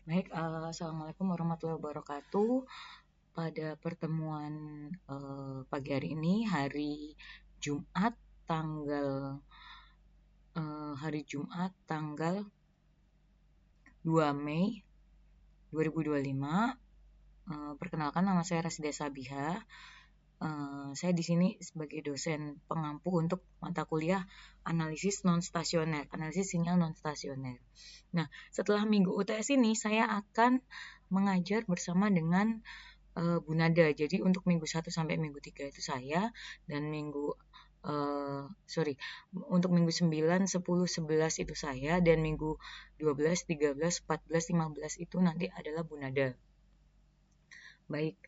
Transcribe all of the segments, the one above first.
Baik, Assalamualaikum warahmatullahi wabarakatuh. Pada pertemuan pagi hari ini, Jumat, tanggal hari Jumat tanggal 2 Mei 2025. Perkenalkan, nama saya Rasida Sabiha. Saya di sini sebagai dosen pengampu untuk mata kuliah analisis non-stasioner, analisis sinyal non-stasioner. Nah, setelah minggu UTS ini, saya akan mengajar bersama dengan Bu Nada. Jadi untuk minggu 1 sampai minggu 3 itu saya, dan untuk minggu 9, 10, 11 itu saya, dan minggu 12, 13, 14, 15 itu nanti adalah Bu Nada. Baik,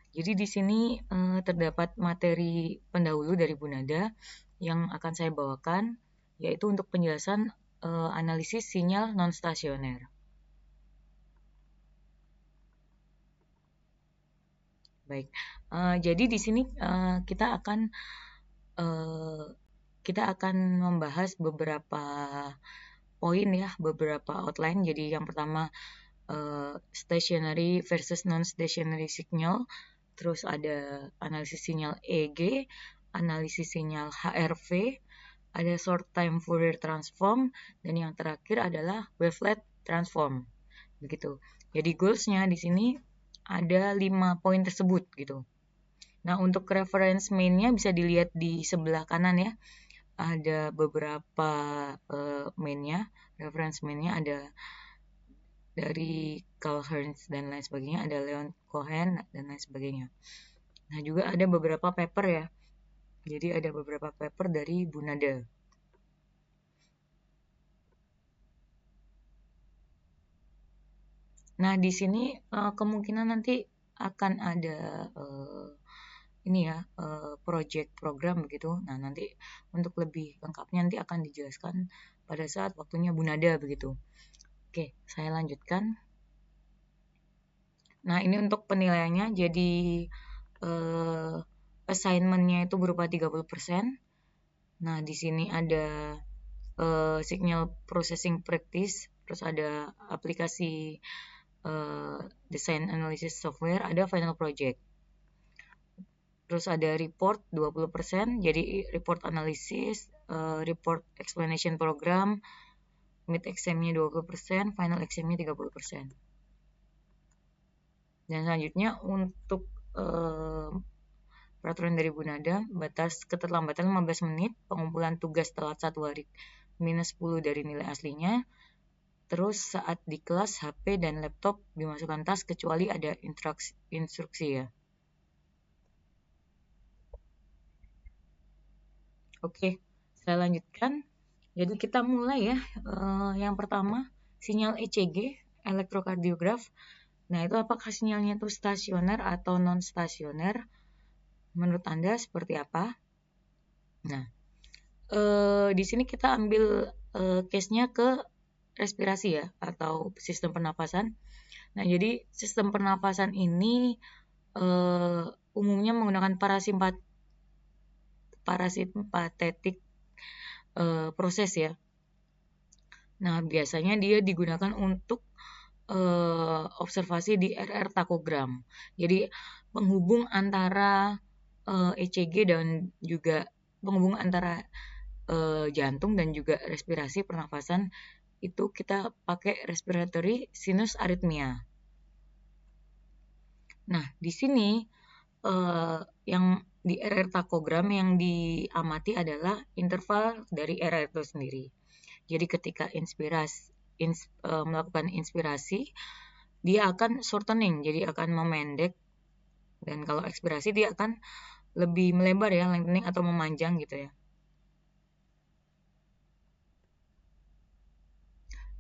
jadi di sini terdapat materi pendahulu dari Bu Nada yang akan saya bawakan, yaitu untuk penjelasan analisis sinyal non-stasioner. Baik, jadi di sini kita akan membahas beberapa poin ya, beberapa outline. Jadi yang pertama stationary versus non-stationary signal, terus ada analisis sinyal EG, analisis sinyal HRV, ada short time Fourier transform, dan yang terakhir adalah wavelet transform. Begitu. Jadi goals-nya di sini ada 5 poin tersebut gitu. Nah, untuk reference main-nya bisa dilihat di sebelah kanan ya. Ada beberapa main-nya, reference main-nya ada dari Carl Ernst dan lain sebagainya, ada Leon Cohen dan lain sebagainya. Nah, juga ada beberapa paper ya. Jadi ada beberapa paper dari Bu Nada. Nah, di sini kemungkinan nanti akan ada project program begitu. Nah, nanti untuk lebih lengkapnya nanti akan dijelaskan pada saat waktunya Bu Nada begitu. Oke, saya lanjutkan. Nah, ini untuk penilaiannya. Jadi assignment-nya itu berupa 30%. Nah, di sini ada signal processing practice, terus ada aplikasi design analysis software, ada final project. Terus ada report 20%, jadi report analysis, report explanation program, mid exam-nya 20%, final exam-nya 30%. Dan selanjutnya untuk peraturan dari Bu Nada, batas keterlambatan 15 menit, pengumpulan tugas telat 1 hari minus 10 dari nilai aslinya. Terus saat di kelas, HP dan laptop dimasukkan tas kecuali ada instruksi ya. Oke, saya lanjutkan. Jadi kita mulai ya. Yang pertama, sinyal ECG, elektrokardiograf. Nah, itu apakah sinyalnya itu stasioner atau non-stasioner? Menurut Anda seperti apa? Nah, di sini kita ambil case-nya ke respirasi ya, atau sistem pernapasan. Nah, jadi sistem pernapasan ini umumnya menggunakan parasimpatetik proses ya. Nah, biasanya dia digunakan untuk observasi di RR takogram. Jadi penghubung antara ECG dan juga penghubung antara jantung dan juga respirasi pernafasan itu kita pakai respiratory sinus arrhythmia. Nah, di sini yang di RR takogram yang diamati adalah interval dari RR itu sendiri. Jadi ketika melakukan inspirasi, dia akan shortening, jadi akan memendek. Dan kalau ekspirasi dia akan lebih melebar ya, lengthening atau memanjang gitu ya.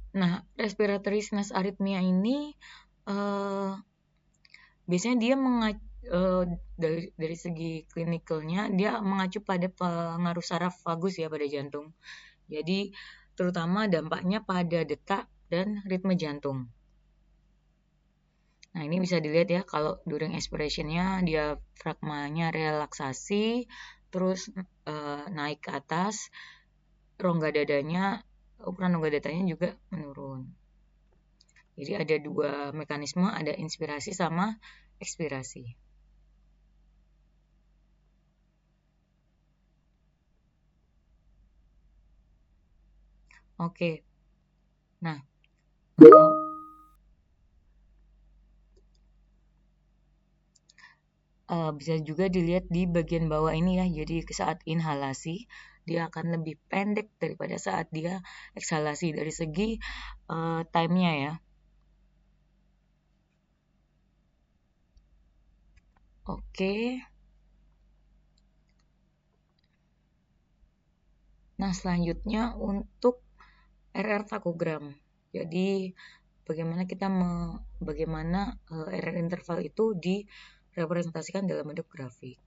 Nah, respiratory sinus arrhythmia ini biasanya dia dari segi klinikalnya dia mengacu pada pengaruh saraf vagus ya pada jantung. Jadi terutama dampaknya pada detak dan ritme jantung. Nah, ini bisa dilihat ya kalau during expiration-nya diafragmanya relaksasi, terus naik ke atas, ukuran rongga dadanya juga menurun. Jadi ada dua mekanisme, ada inspirasi sama ekspirasi. Oke. Nah, bisa juga dilihat di bagian bawah ini ya. Jadi saat inhalasi dia akan lebih pendek daripada saat dia eksalasi dari segi time-nya ya. Oke. Nah, selanjutnya untuk RR takogram. Jadi bagaimana RR interval itu direpresentasikan dalam bentuk grafik.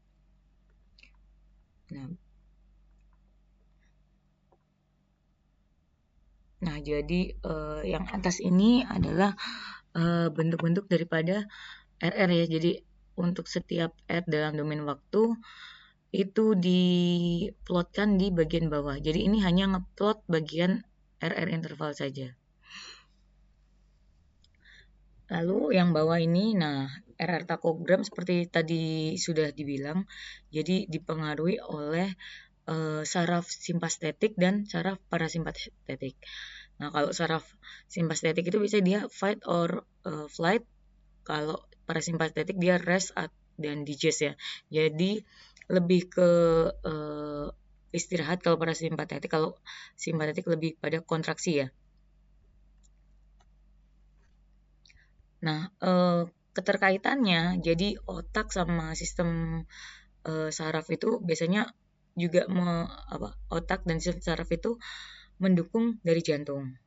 Nah, jadi yang atas ini adalah bentuk-bentuk daripada RR ya. Jadi untuk setiap R dalam domain waktu itu diplotkan di bagian bawah. Jadi ini hanya ngeplot bagian RR interval saja. Lalu yang bawah ini, nah RR takogram seperti tadi sudah dibilang, jadi dipengaruhi oleh saraf simpastetik dan saraf parasimpatetik. Nah, kalau saraf simpastetik itu bisa dia fight or flight, kalau parasimpatetik dia rest dan digest ya. Jadi lebih ke istirahat kalau parasimpatetik, kalau simpatetik lebih pada kontraksi ya. Nah, keterkaitannya, jadi otak sama sistem saraf itu biasanya juga otak dan sistem saraf itu mendukung dari jantung.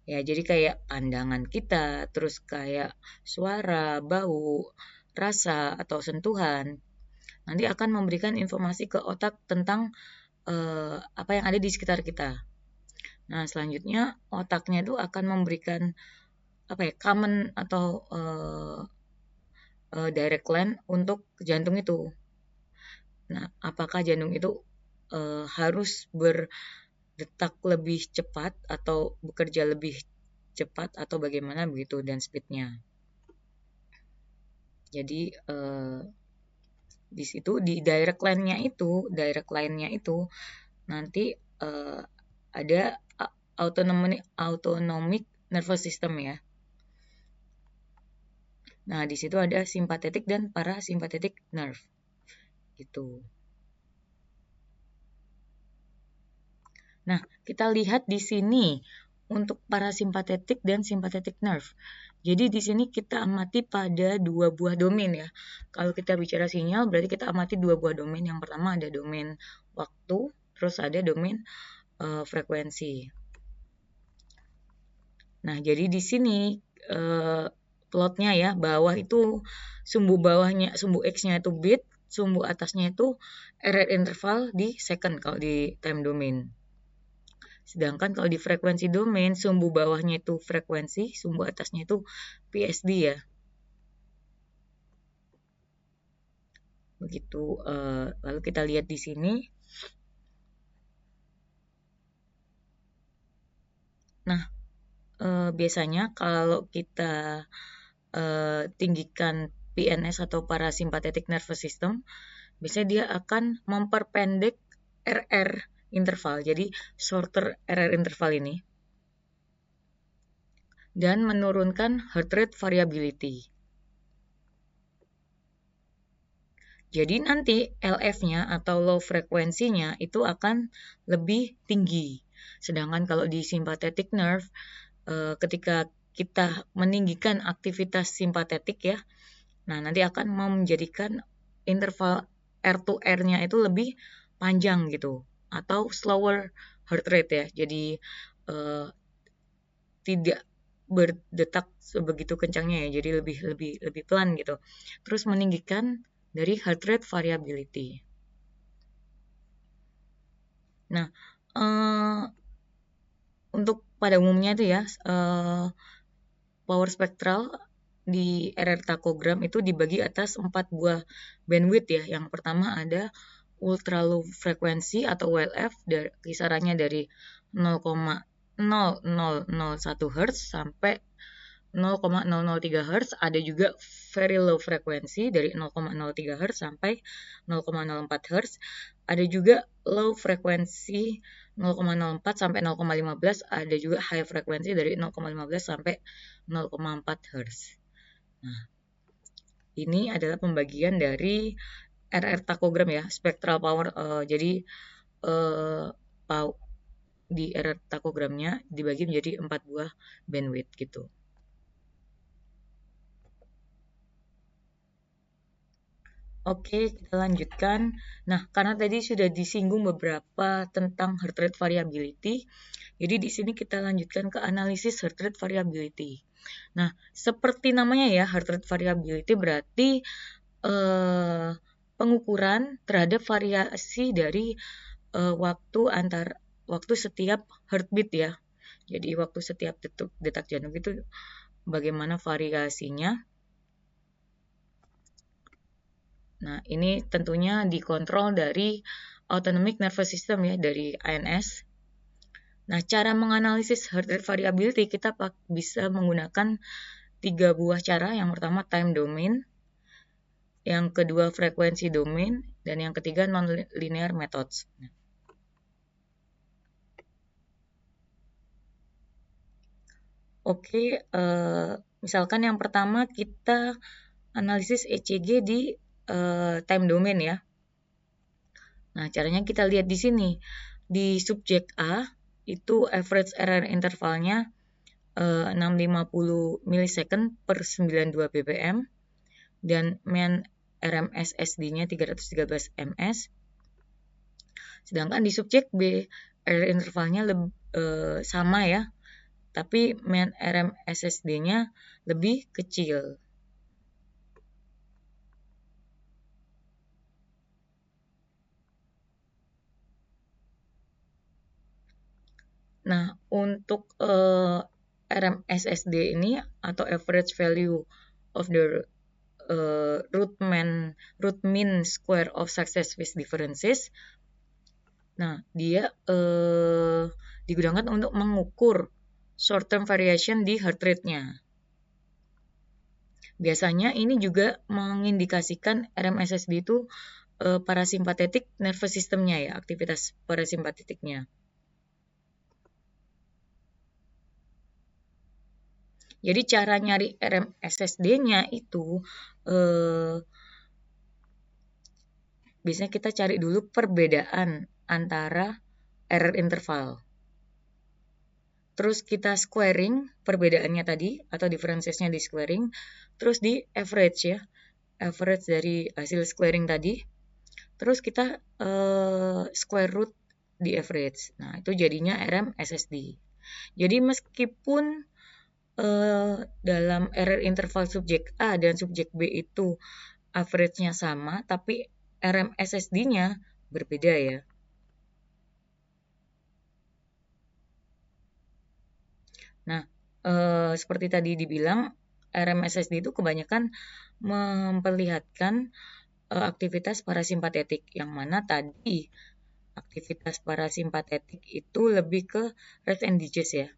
Ya, jadi kayak pandangan kita, terus kayak suara, bau, rasa, atau sentuhan, nanti akan memberikan informasi ke otak tentang apa yang ada di sekitar kita. Nah, selanjutnya otaknya itu akan memberikan command atau direct line untuk jantung itu. Nah, apakah jantung itu harus berdetak lebih cepat atau bekerja lebih cepat atau bagaimana begitu dan speednya. Jadi di situ di direct line-nya itu nanti ada autonomic nervous system ya. Nah, di situ ada simpatetik dan parasympathetic nerve. Gitu. Nah, kita lihat di sini untuk parasympathetic dan sympathetic nerve. Jadi di sini kita amati pada dua buah domain ya. Kalau kita bicara sinyal, berarti kita amati dua buah domain. Yang pertama ada domain waktu, terus ada domain frekuensi. Nah, jadi di sini plotnya ya, bawah itu sumbu X-nya itu bit, sumbu atasnya itu RR interval di second kalau di time domain. Sedangkan kalau di frekuensi domain, sumbu bawahnya itu frekuensi, sumbu atasnya itu PSD ya. Begitu. Lalu kita lihat di sini. Nah, biasanya kalau kita tinggikan PNS atau parasympathetic nervous system, biasanya dia akan memperpendek RR interval. Jadi shorter RR interval ini. Dan menurunkan heart rate variability. Jadi nanti LF-nya atau low frekuensinya itu akan lebih tinggi. Sedangkan kalau di sympathetic nerve, ketika kita meninggikan aktivitas simpatetik ya, nah nanti akan menjadikan interval R to R-nya itu lebih panjang gitu. Atau slower heart rate ya. Jadi tidak berdetak sebegitu kencangnya ya. Jadi lebih pelan gitu. Terus meninggikan dari heart rate variability. Nah, untuk pada umumnya itu ya, power spektral di RR takogram itu dibagi atas 4 buah bandwidth ya. Yang pertama ada ultra low frekuensi atau ULF, kisarannya dari 0,0001 Hz sampai 0,003 Hz, ada juga very low frekuensi dari 0,03 Hz sampai 0,04 Hz. Ada juga low frekuensi 0,04 sampai 0,15, ada juga high frekuensi dari 0,15 sampai 0,4 Hz. Nah, ini adalah pembagian dari RR takogram ya, spectral power. Jadi di RR takogramnya dibagi menjadi 4 buah bandwidth gitu. Oke, kita lanjutkan. Nah, karena tadi sudah disinggung beberapa tentang heart rate variability, jadi di sini kita lanjutkan ke analisis heart rate variability. Nah, seperti namanya ya, heart rate variability berarti pengukuran terhadap variasi dari waktu setiap heartbeat ya. Jadi waktu setiap detak jantung itu bagaimana variasinya. Nah, ini tentunya dikontrol dari autonomic nervous system ya, dari ANS. Nah, cara menganalisis heart rate variability kita bisa menggunakan 3 buah cara. Yang pertama time domain, yang kedua frekuensi domain, dan yang ketiga non-linear methods. Oke, misalkan yang pertama kita analisis ECG di time domain ya. Nah, caranya kita lihat di sini. Di subjek A, itu average error intervalnya 650 millisecond per 92 ppm. Dan mean RMS-SD-nya 313 ms. Sedangkan di subjek B, error intervalnya sama ya, tapi mean RMS-SD-nya lebih kecil. Nah, untuk RMSSD ini atau average value of the root mean square of success with differences. Nah, dia digunakan untuk mengukur short term variation di heart rate-nya. Biasanya ini juga mengindikasikan RMSSD itu parasympathetic nervous system-nya ya, aktivitas parasimpatetiknya. Jadi cara nyari RMSSD-nya itu biasanya kita cari dulu perbedaan antara error interval. Terus kita squaring perbedaannya tadi atau differencesnya di squaring, terus di average ya. Average dari hasil squaring tadi. Terus kita square root di average. Nah, itu jadinya RMSSD. Jadi meskipun dalam error interval subjek A dan subjek B itu average-nya sama, tapi RMSSD-nya berbeda ya. Nah, seperti tadi dibilang, RMSSD itu kebanyakan memperlihatkan aktivitas parasimpatetik, yang mana tadi aktivitas parasimpatetik itu lebih ke rest and digest ya.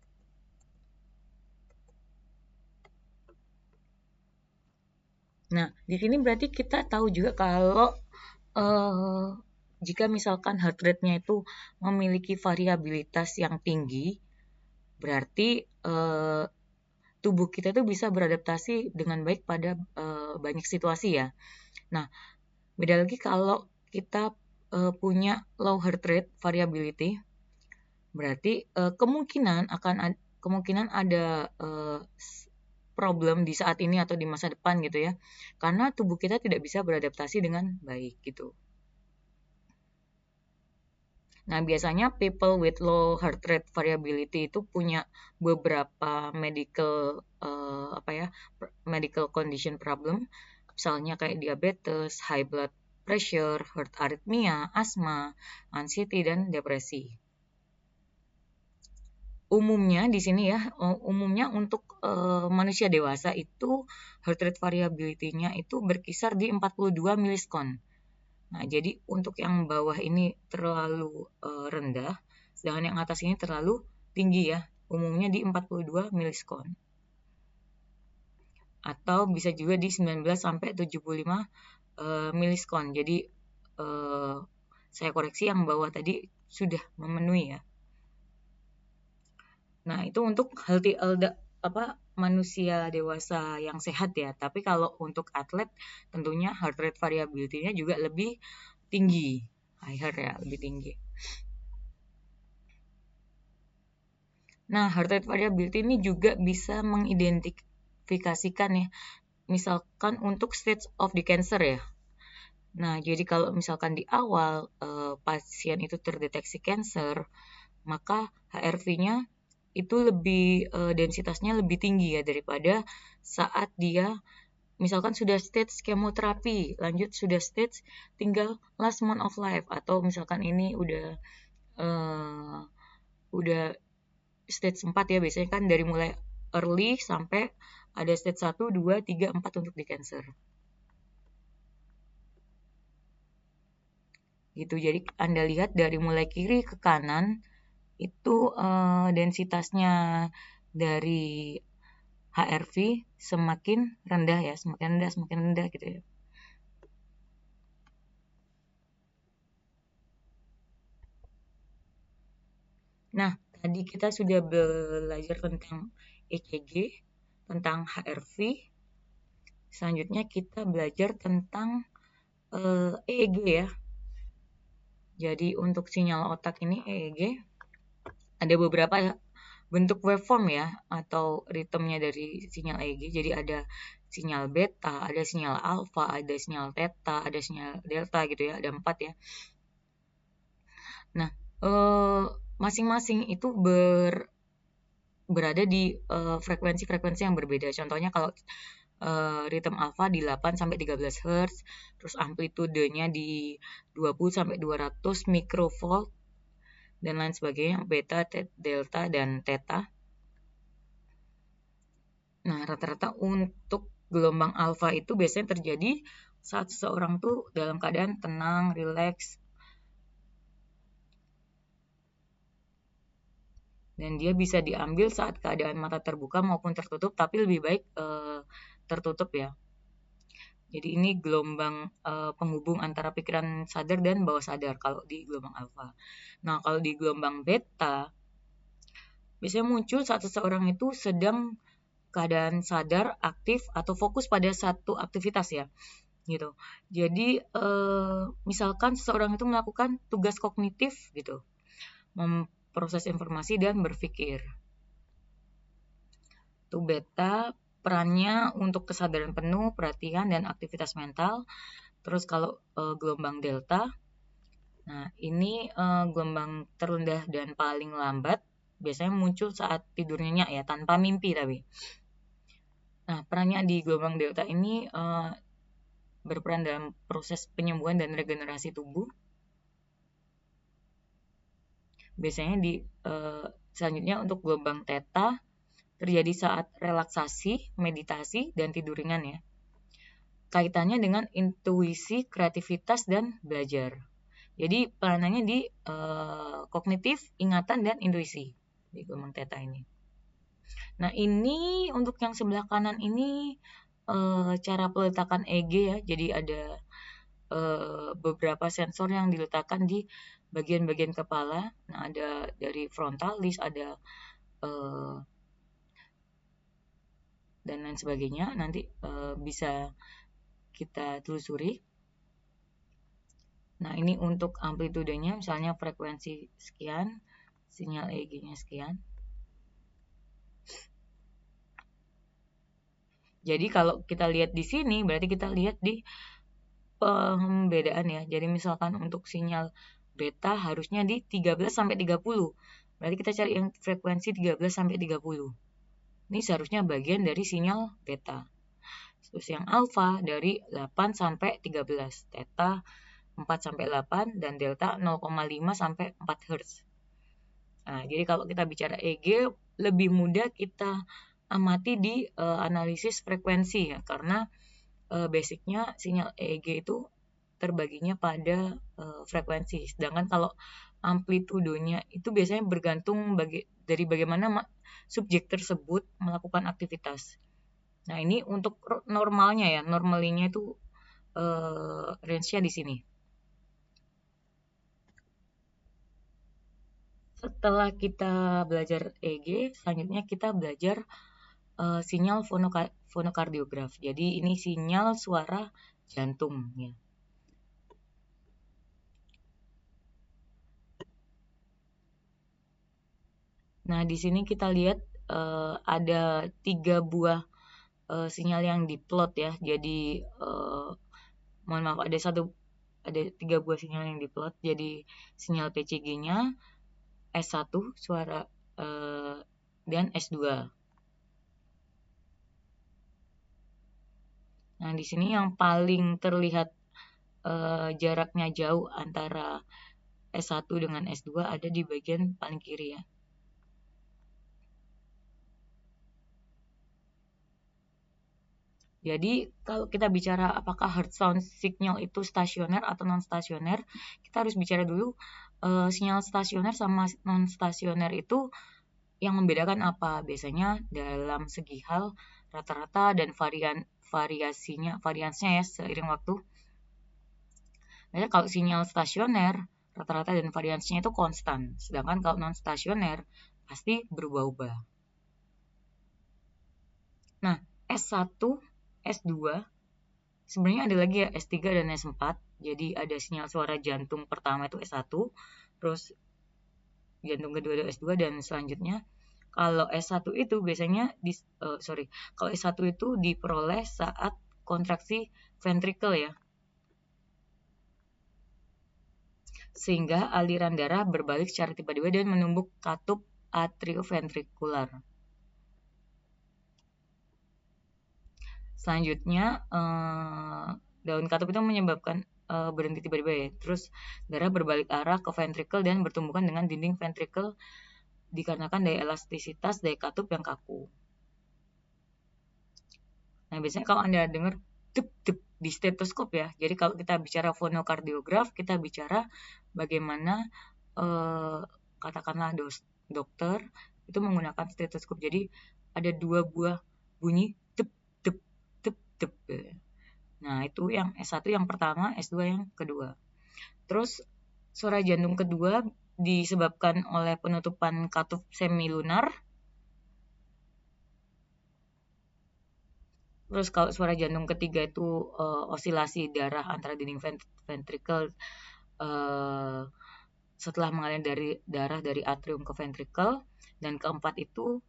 Nah, di sini berarti kita tahu juga kalau jika misalkan heart rate-nya itu memiliki variabilitas yang tinggi, berarti tubuh kita itu bisa beradaptasi dengan baik pada banyak situasi ya. Nah, beda lagi kalau kita punya low heart rate variability, berarti kemungkinan ada problem di saat ini atau di masa depan gitu ya, karena tubuh kita tidak bisa beradaptasi dengan baik gitu. Nah, biasanya people with low heart rate variability itu punya beberapa medical medical condition problem, misalnya kayak diabetes, high blood pressure, heart arrhythmia, asma, anxiety, dan depresi. Umumnya di sini ya, umumnya untuk manusia dewasa itu heart rate variability-nya itu berkisar di 42 millisekon. Nah, jadi untuk yang bawah ini terlalu rendah, sedangkan yang atas ini terlalu tinggi ya, umumnya di 42 millisekon. atau bisa juga di 19 sampai 75 miliskon. Jadi saya koreksi yang bawah tadi sudah memenuhi ya. Nah, itu untuk healthy manusia dewasa yang sehat ya. Tapi kalau untuk atlet tentunya heart rate variability-nya juga lebih tinggi. Higher ya, lebih tinggi. Nah, heart rate variability ini juga bisa mengidentifikasikan ya. Misalkan untuk stage of the cancer ya. Nah, jadi kalau misalkan di awal pasien itu terdeteksi cancer, maka HRV-nya itu lebih densitasnya lebih tinggi ya daripada saat dia misalkan sudah stage kemoterapi, lanjut sudah stage tinggal last month of life, atau misalkan ini udah stage 4 ya, biasanya kan dari mulai early sampai ada stage 1, 2, 3, 4 untuk di cancer. Gitu. Jadi Anda lihat dari mulai kiri ke kanan itu densitasnya dari HRV semakin rendah ya, semakin rendah gitu ya. Nah, tadi kita sudah belajar tentang ECG, tentang HRV. Selanjutnya kita belajar tentang EEG ya. Jadi untuk sinyal otak ini EEG ada beberapa bentuk waveform ya, atau ritmenya dari sinyal EEG. Jadi ada sinyal beta, ada sinyal alfa, ada sinyal theta, ada sinyal delta gitu ya, ada 4 ya. Nah, masing-masing itu berada di frekuensi-frekuensi yang berbeda. Contohnya kalau ritme alfa di 8 sampai 13 Hz, terus amplitudenya di 20 sampai 200 mikrovolt dan lain sebagainya, beta, delta dan theta. Nah, rata-rata untuk gelombang alfa itu biasanya terjadi saat seseorang tuh dalam keadaan tenang, rileks, dan dia bisa diambil saat keadaan mata terbuka maupun tertutup, tapi lebih baik tertutup ya. Jadi ini gelombang penghubung antara pikiran sadar dan bawah sadar kalau di gelombang alfa. Nah, kalau di gelombang beta biasanya muncul saat seseorang itu sedang keadaan sadar, aktif, atau fokus pada satu aktivitas ya, gitu. Jadi misalkan seseorang itu melakukan tugas kognitif gitu, memproses informasi dan berpikir. Itu beta, perannya untuk kesadaran penuh, perhatian, dan aktivitas mental. Terus kalau gelombang delta, nah ini gelombang terendah dan paling lambat, biasanya muncul saat tidur nyenyak ya, tanpa mimpi tapi. Nah, perannya di gelombang delta ini berperan dalam proses penyembuhan dan regenerasi tubuh. Biasanya selanjutnya untuk gelombang theta terjadi saat relaksasi, meditasi, dan tidur ringan ya. Kaitannya dengan intuisi, kreativitas, dan belajar. Jadi peranannya di kognitif, ingatan, dan intuisi di gelombang theta ini. Nah, ini untuk yang sebelah kanan ini cara peletakan EEG ya. Jadi ada beberapa sensor yang diletakkan di bagian-bagian kepala. Nah, ada dari frontalis, ada dan lain sebagainya. Nanti bisa kita telusuri. Nah, ini untuk amplitudenya, misalnya frekuensi sekian, sinyal EEG-nya sekian. Jadi kalau kita lihat di sini, berarti kita lihat di pembedaan ya. Jadi misalkan untuk sinyal beta harusnya di 13 sampai 30. Berarti kita cari yang frekuensi 13 sampai 30. Ini seharusnya bagian dari sinyal beta. Terus yang alfa dari 8 sampai 13, theta 4 sampai 8, dan delta 0,5 sampai 4 Hz. Nah, jadi kalau kita bicara EEG, lebih mudah kita amati di analisis frekuensi ya, karena basicnya sinyal EEG itu terbaginya pada frekuensi. Sedangkan kalau amplitudenya itu biasanya bergantung dari bagaimana subjek tersebut melakukan aktivitas. Nah, ini untuk normalnya ya, normalnya itu range-nya di sini. Setelah kita belajar EEG, selanjutnya kita belajar sinyal fonokardiograf. Jadi ini sinyal suara jantung ya. Nah, di sini kita lihat ada 3 buah sinyal yang diplot ya. Jadi mohon maaf, ada 3 buah sinyal yang diplot. Jadi sinyal PCG-nya S1 suara dan S2. Nah, di sini yang paling terlihat jaraknya jauh antara S1 dengan S2 ada di bagian paling kiri ya. Jadi kalau kita bicara apakah heart sound signal itu stasioner atau non stasioner, kita harus bicara dulu sinyal stasioner sama non stasioner itu yang membedakan apa. Biasanya dalam segi hal rata-rata dan variasinya ya seiring waktu. Biasanya kalau sinyal stasioner rata-rata dan variasinya itu konstan, sedangkan kalau non stasioner pasti berubah-ubah. Nah, S1, S2 sebenarnya ada lagi ya S3 dan S4. Jadi ada sinyal suara jantung pertama itu S1, terus jantung kedua itu S2 dan selanjutnya kalau S1 itu biasanya kalau S1 itu diperoleh saat kontraksi ventricle ya. Sehingga aliran darah berbalik secara tiba-tiba dan menumbuk katup atrioventrikular. Selanjutnya daun katup itu menyebabkan berhenti tiba-tiba ya. Terus darah berbalik arah ke ventricle dan bertumbukan dengan dinding ventricle dikarenakan daya elastisitas daya katup yang kaku. Nah, biasanya kalau Anda dengar dep-dep di stetoskop ya. Jadi kalau kita bicara fonokardiograf, kita bicara bagaimana katakanlah dokter itu menggunakan stetoskop. Jadi ada 2 buah bunyi dep dep dep dep. Nah, itu yang S1 yang pertama, S2 yang kedua. Terus suara jantung kedua disebabkan oleh penutupan katup semilunar. Terus kalau suara jantung ketiga itu osilasi darah antara dinding ventricle setelah mengalir dari darah dari atrium ke ventricle. Dan keempat itu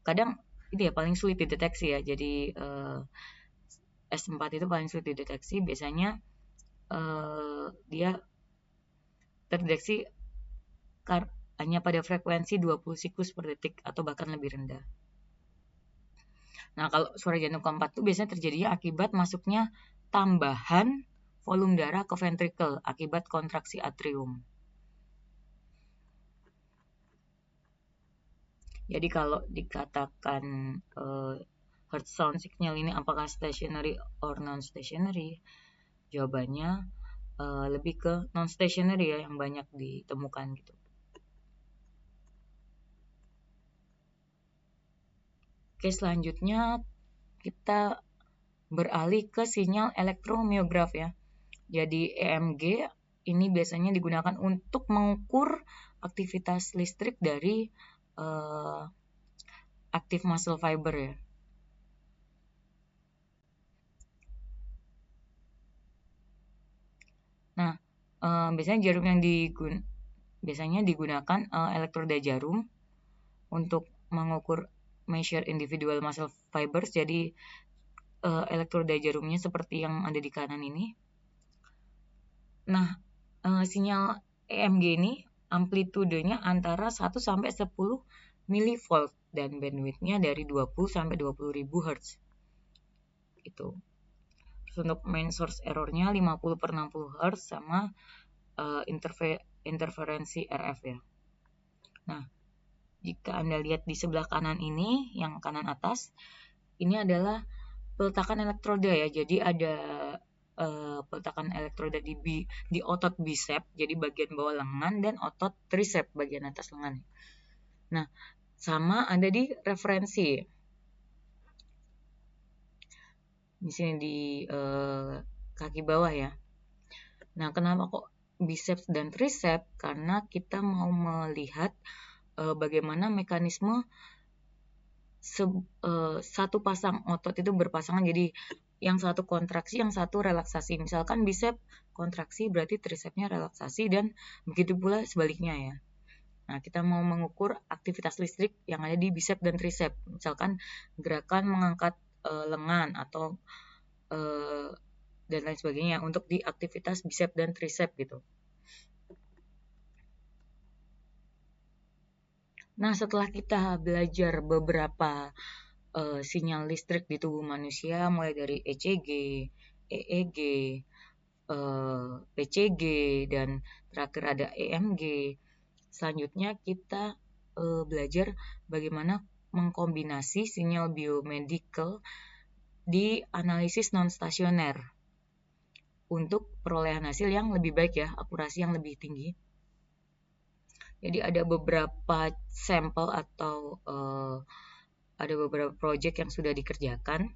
kadang ini ya paling sulit dideteksi ya. Jadi S4 itu paling sulit dideteksi. Biasanya dia terdeteksi hanya pada frekuensi 20 siklus per detik atau bahkan lebih rendah. Nah, kalau suara jantung keempat itu biasanya terjadinya akibat masuknya tambahan volume darah ke ventricle akibat kontraksi atrium. Jadi kalau dikatakan heart sound signal ini apakah stationary or non-stationary, jawabannya lebih ke non-stationary ya yang banyak ditemukan gitu. Oke, selanjutnya kita beralih ke sinyal elektromiograf ya. Jadi EMG ini biasanya digunakan untuk mengukur aktivitas listrik dari active muscle fiber ya. Nah, biasanya digunakan elektroda jarum untuk mengukur measure individual muscle fibers. Jadi elektroda jarumnya seperti yang ada di kanan ini. Nah, sinyal EMG ini amplitudenya antara 1 sampai 10 milivolt dan bandwidthnya dari 20 sampai 20.000 Hz. Itu. Terus untuk main source errornya 50/60 Hz sama interferensi RF ya. Nah, jika Anda lihat di sebelah kanan ini, yang kanan atas, ini adalah peletakan elektroda ya. Jadi ada peletakan elektroda di otot bicep, jadi bagian bawah lengan, dan otot tricep bagian atas lengan. Nah, sama ada di referensi. Di sini di kaki bawah ya. Nah, kenapa kok biceps dan triceps? Karena kita mau melihat bagaimana mekanisme satu pasang otot itu berpasangan, jadi yang satu kontraksi, yang satu relaksasi. Misalkan bicep kontraksi berarti tricepsnya relaksasi, dan begitu pula sebaliknya ya. Nah, kita mau mengukur aktivitas listrik yang ada di bicep dan tricep. Misalkan gerakan mengangkat lengan atau dan lain sebagainya untuk di aktivitas bicep dan tricep gitu. Nah, setelah kita belajar beberapa sinyal listrik di tubuh manusia, mulai dari ECG, EEG, PCG, dan terakhir ada EMG. Selanjutnya kita belajar bagaimana mengkombinasi sinyal biomedical di analisis non-stasioner untuk perolehan hasil yang lebih baik ya, akurasi yang lebih tinggi. Jadi ada beberapa sampel atau ada beberapa project yang sudah dikerjakan.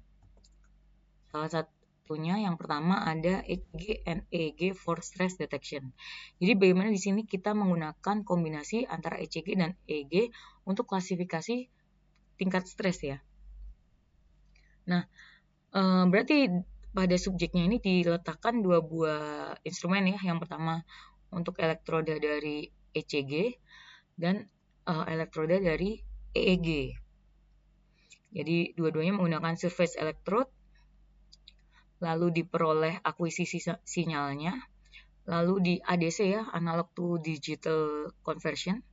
Salah satunya yang pertama ada ECG and EEG for stress detection. Jadi bagaimana di sini kita menggunakan kombinasi antara ECG dan EEG untuk klasifikasi tingkat stres ya. Nah, berarti pada subjeknya ini diletakkan dua buah instrumen ya. Yang pertama untuk elektroda dari ECG dan elektroda dari EEG. Jadi dua-duanya menggunakan surface electrode, lalu diperoleh akuisisi sinyalnya, lalu di ADC ya, analog to digital conversion.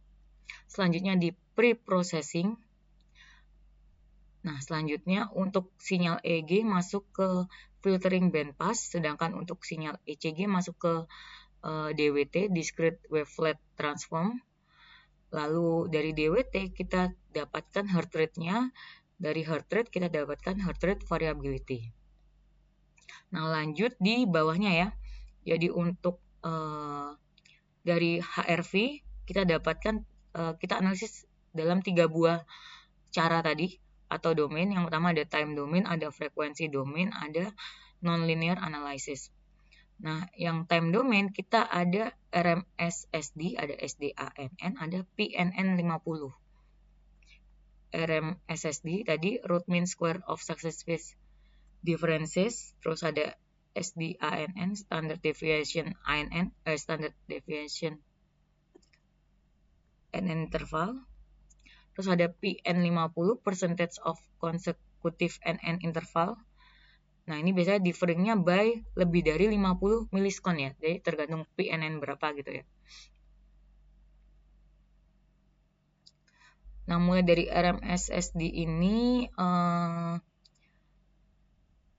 Selanjutnya di pre-processing. Nah, selanjutnya untuk sinyal EEG masuk ke filtering bandpass, sedangkan untuk sinyal ECG masuk ke DWT, discrete wavelet transform. Lalu dari DWT kita dapatkan heart rate-nya, dari heart rate kita dapatkan heart rate variability. Nah, lanjut di bawahnya ya. Jadi untuk dari HRV kita dapatkan, kita analisis dalam 3 buah cara tadi atau domain. Yang pertama ada time domain, ada frekuensi domain, ada nonlinear analysis. Nah, yang time domain kita ada RMSSD, ada SDANN, ada PNN50. RMSSD tadi root mean square of successive differences, terus ada SDANN, standard deviation ANN, standard deviation NN interval. Terus ada PN50, percentage of consecutive NN interval. Nah, ini biasanya differingnya by lebih dari 50 millisekon ya. Jadi tergantung PNN berapa gitu ya. Nah, mulai dari RMSSD ini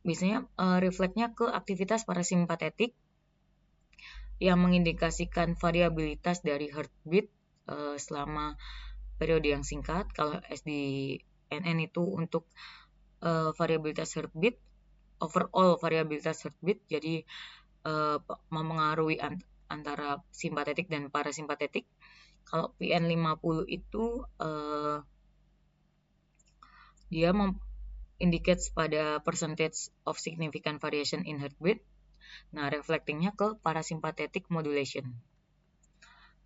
biasanya refleksnya ke aktivitas parasimpatetik yang mengindikasikan variabilitas dari heartbeat selama periode yang singkat. Kalau SDNN itu untuk variabilitas heartbeat, overall variabilitas heartbeat, jadi memengaruhi antara simpatetik dan parasimpatetik. Kalau PN50 itu dia indicates pada percentage of significant variation in heartbeat. Nah, reflectingnya ke parasympathetic modulation.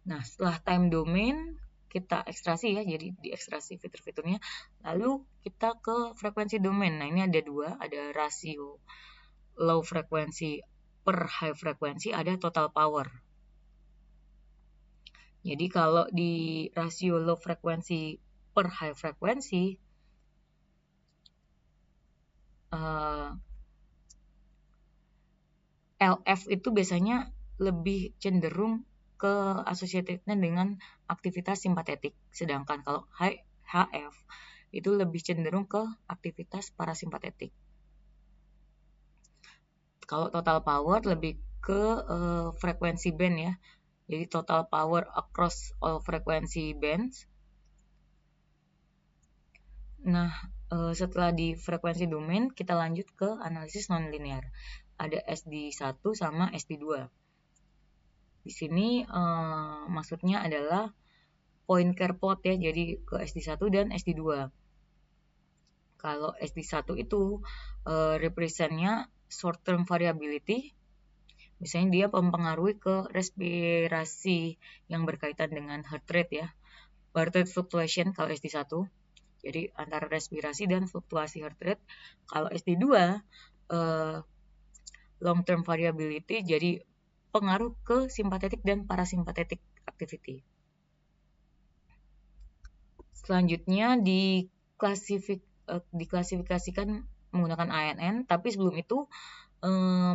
Nah, setelah time domain kita ekstraksi ya, jadi diekstraksi fitur-fiturnya. Lalu kita ke frekuensi domain. Nah, ini ada dua, ada rasio low frequency per high frequency, ada total power. Jadi kalau di rasio low frequency per high frequency, LF itu biasanya lebih cenderung ke associated-nya dengan aktivitas simpatetik. Sedangkan kalau HF itu lebih cenderung ke aktivitas parasimpatetik. Kalau total power lebih ke frekuensi band ya. Jadi total power across all frequency bands. Nah, setelah di frekuensi domain, kita lanjut ke analisis nonlinear. Ada SD1 sama SD2. Di sini maksudnya adalah point care plot ya, jadi ke SD1 dan SD2. Kalau SD1 itu representnya short term variability. Misalnya dia mempengaruhi ke respirasi yang berkaitan dengan heart rate ya. Heart rate fluctuation kalau SD1. Jadi antara respirasi dan fluktuasi heart rate. Kalau SD2 long term variability, jadi pengaruh ke simpatetik dan parasimpatetik activity. Selanjutnya diklasifikasikan menggunakan ANN, tapi sebelum itu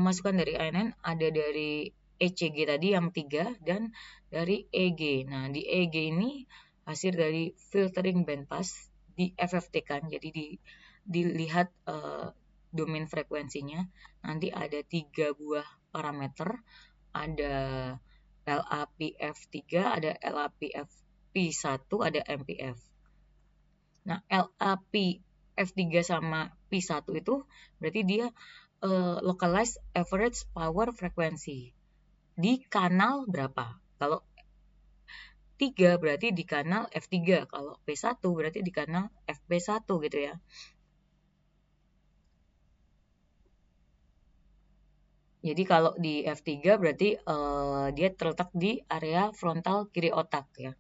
masukan dari ANN ada dari ECG tadi yang 3 dan dari EG. Nah, di EG ini hasil dari filtering bandpass di FFT kan, jadi dilihat domain frekuensinya. Nanti ada 3 buah parameter, ada LAPF3, ada LAPF-P1, ada MPF. Nah, LAPF3 sama P1 itu berarti dia localized average power frequency di kanal berapa. Kalau 3 berarti di kanal F3, kalau P1 berarti di kanal FP1 gitu ya. Jadi kalau di F3 berarti dia terletak di area frontal kiri otak ya.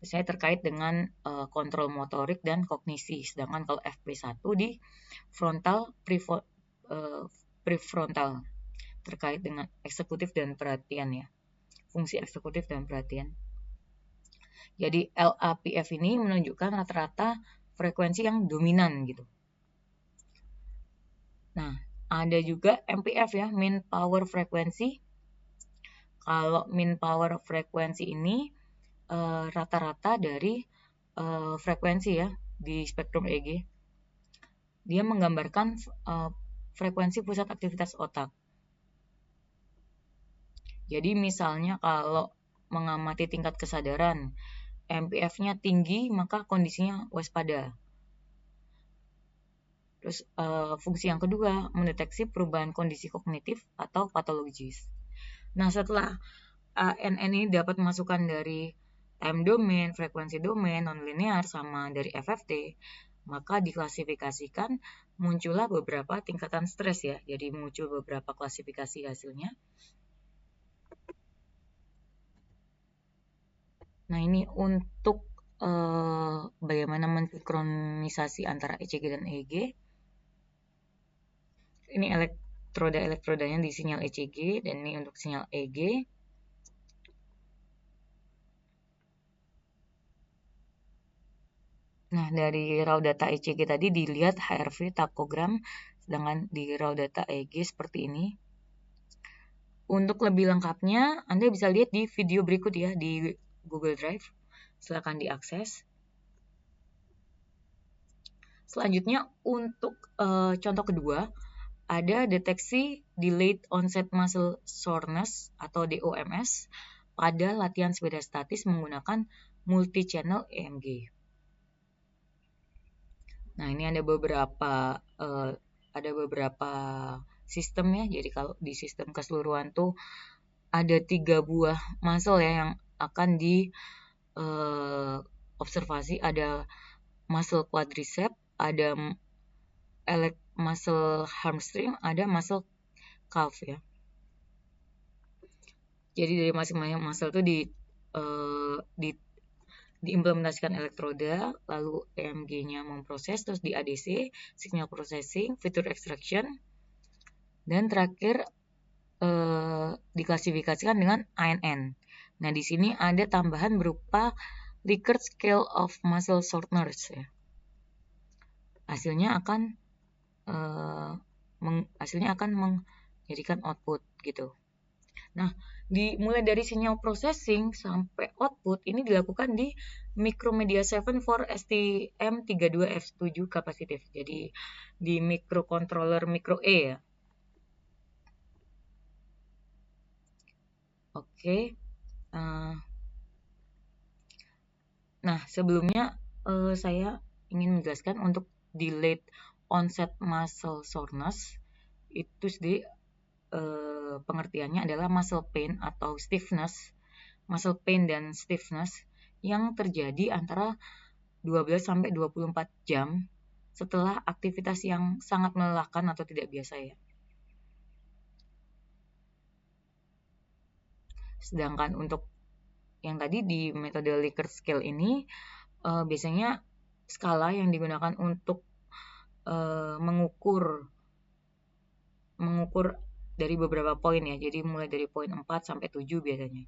Misalnya terkait dengan kontrol motorik dan kognisi. Sedangkan kalau FP1 di frontal prefrontal terkait dengan eksekutif dan perhatian ya. Fungsi eksekutif dan perhatian. Jadi LAPF ini menunjukkan rata-rata frekuensi yang dominan gitu. Nah, ada juga MPF ya, mean power frequency. Kalau mean power frequency ini rata-rata dari frekuensi ya di spektrum EG. Dia menggambarkan frekuensi pusat aktivitas otak. Jadi misalnya kalau mengamati tingkat kesadaran, MPF-nya tinggi, maka kondisinya waspada. Terus fungsi yang kedua, mendeteksi perubahan kondisi kognitif atau patologis. Nah, setelah ANN ini dapat masukan dari time domain, frekuensi domain, nonlinear, sama dari FFT, maka diklasifikasikan muncullah beberapa tingkatan stres ya. Jadi muncul beberapa klasifikasi hasilnya. Nah, ini untuk bagaimana mensinkronisasi antara ECG dan EEG. Ini elektroda-elektrodanya di sinyal ECG dan ini untuk sinyal EEG. Nah, dari raw data ECG tadi dilihat HRV takogram, sedangkan di raw data EEG seperti ini. Untuk lebih lengkapnya, Anda bisa lihat di video berikut ya di Google Drive. Silakan diakses. Selanjutnya untuk contoh kedua, ada deteksi delayed onset muscle soreness atau DOMS pada latihan sepeda statis menggunakan multi-channel EMG. Nah, ini ada beberapa sistem ya. Jadi kalau di sistem keseluruhan tuh ada 3 buah muscle ya yang akan di observasi. Ada muscle quadricep, ada muscle hamstring, ada muscle calf ya. Jadi dari masing-masing muscle itu diimplementasikan elektroda, lalu EMG-nya memproses, terus di ADC, signal processing, feature extraction, dan terakhir diklasifikasikan dengan ANN. Nah, di sini ada tambahan berupa Likert Scale of Muscle Soreness ya. Hasilnya akan menjadikan output gitu. Nah, mulai dari sinyal processing sampai output ini dilakukan di Micromedia 7 for STM32F7 capacitive. Jadi di microcontroller micro E ya. Oke. Nah, sebelumnya saya ingin menjelaskan untuk delayed onset muscle soreness itu sendiri pengertiannya adalah muscle pain atau stiffness, muscle pain dan stiffness yang terjadi antara 12 sampai 24 jam setelah aktivitas yang sangat melelahkan atau tidak biasa ya. Sedangkan untuk yang tadi di metode Likert scale ini biasanya skala yang digunakan untuk mengukur dari beberapa poin ya. Jadi mulai dari poin 4 sampai 7 biasanya.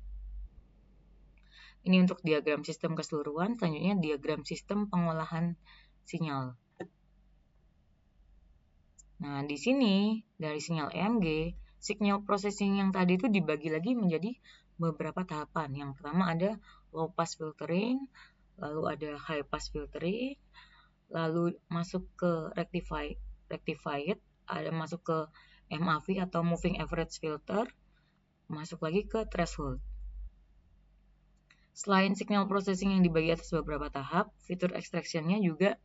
Ini untuk diagram sistem keseluruhan, selanjutnya diagram sistem pengolahan sinyal. Nah, di sini dari sinyal EMG, signal processing yang tadi itu dibagi lagi menjadi beberapa tahapan. Yang pertama ada low pass filtering, lalu ada high pass filtering, lalu masuk ke rectified, ada masuk ke MAV atau moving average filter, masuk lagi ke threshold. Selain signal processing yang dibagi atas beberapa tahap, fitur extraction-nya juga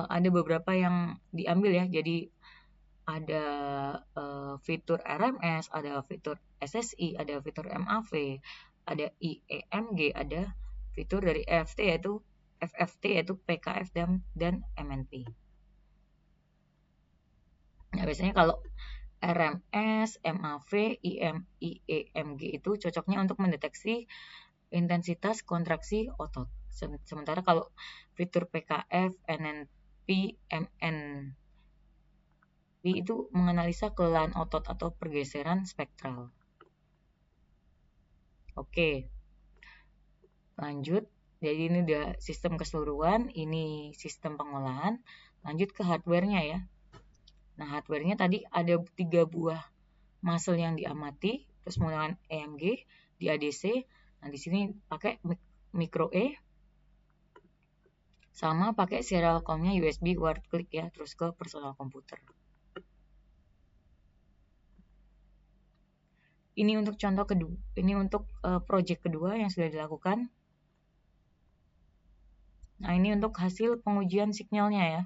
ada beberapa yang diambil ya. Jadi ada fitur RMS, ada fitur SSI, ada fitur MAV, ada IEMG, ada fitur dari FFT yaitu PKF dan MNP. Nah, biasanya kalau RMS, MAV, IEMG itu cocoknya untuk mendeteksi intensitas kontraksi otot. Sementara kalau fitur PKF, NNP, MNP itu menganalisa kelelahan otot atau pergeseran spektral. Oke, lanjut. Jadi ini udah sistem keseluruhan, ini sistem pengolahan. Lanjut ke hardware-nya ya. Nah, hardware-nya tadi ada 3 buah muscle yang diamati, terus menggunakan EMG di ADC. Nah, di sini pakai micro E, sama pakai serial com-nya USB word click ya, terus ke personal komputer. Ini untuk contoh kedua, ini untuk project kedua yang sudah dilakukan. Nah, ini untuk hasil pengujian signalnya ya.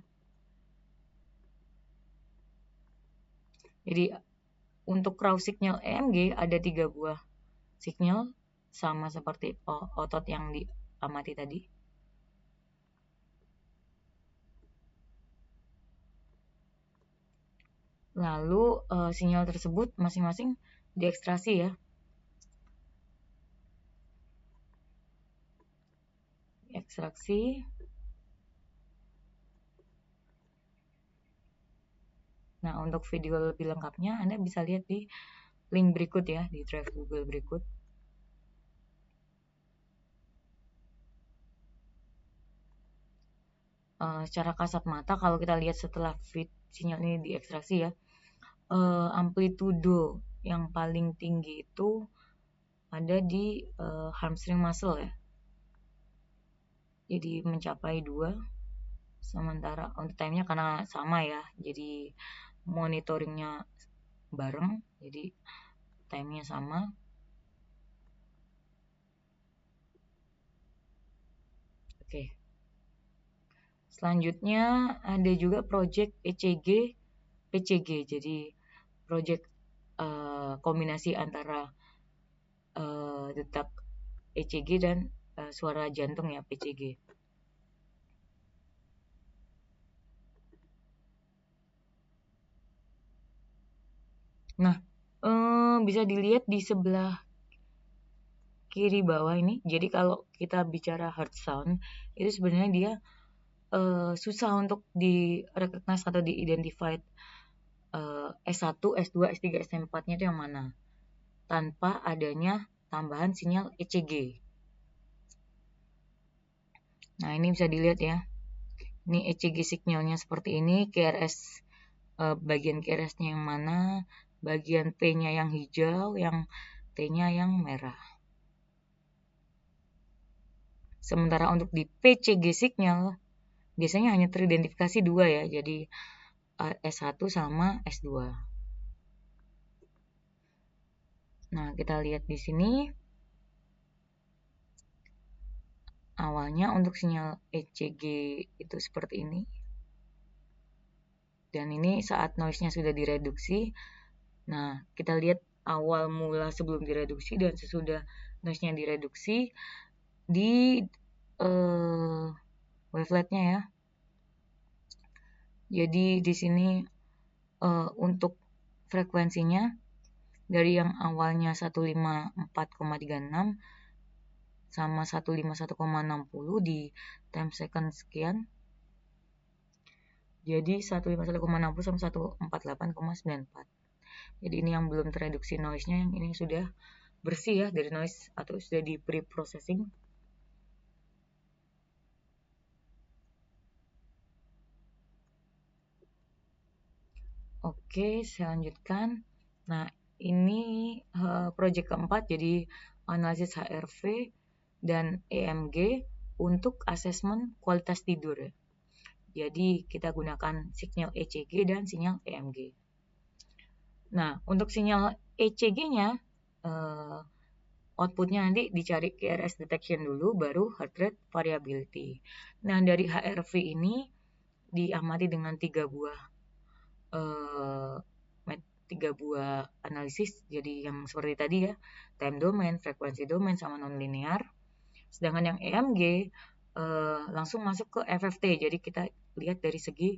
Jadi untuk raw signal EMG ada 3 buah signal, sama seperti otot yang diamati tadi. Lalu sinyal tersebut masing-masing diekstraksi ya. Ekstraksi. Nah, untuk video lebih lengkapnya Anda bisa lihat di link berikut ya, di drive Google berikut. Secara kasat mata kalau kita lihat setelah sinyal ini diekstraksi ya, amplitudo yang paling tinggi itu ada di hamstring muscle ya. Jadi mencapai 2. Sementara untuk time-nya karena sama ya, jadi monitoringnya bareng, jadi time-nya sama. Oke. Selanjutnya ada juga project ECG, PCG. Jadi project kombinasi antara detak ECG dan suara jantung ya, PCG. Nah, bisa dilihat di sebelah kiri bawah ini. Jadi kalau kita bicara heart sound, itu sebenarnya dia susah untuk di-recognize atau di-identify S1, S2, S3, S4-nya itu yang mana. Tanpa adanya tambahan sinyal ECG. Nah, ini bisa dilihat ya. Ini ECG signalnya seperti ini, KRS bagian KRS-nya yang mana, bagian P-nya yang hijau, yang T-nya yang merah. Sementara untuk di PCG signal, biasanya hanya teridentifikasi 2 ya, jadi S1 sama S2. Nah, kita lihat di sini. Awalnya untuk sinyal ECG itu seperti ini. Dan ini saat noise-nya sudah direduksi. Nah, kita lihat awal mula sebelum direduksi dan sesudah noise-nya direduksi di wavelet-nya ya. Jadi di sini untuk frekuensinya dari yang awalnya 154,36 sama 151,60 di time second sekian. Jadi 151,60 sama 148,94. Jadi ini yang belum tereduksi noise-nya, yang ini sudah bersih ya dari noise atau sudah di pre-processing. Oke, saya lanjutkan. Nah, ini project keempat, jadi analisis HRV dan EMG untuk asesmen kualitas tidur. Jadi kita gunakan sinyal ECG dan sinyal EMG. Nah, untuk sinyal ECG-nya, outputnya nanti dicari KRS detection dulu, baru heart rate variability. Nah, dari HRV ini diamati dengan tiga buah analisis, jadi yang seperti tadi ya, time domain, frekuensi domain, sama non-linear. Sedangkan yang EMG langsung masuk ke FFT, jadi kita lihat dari segi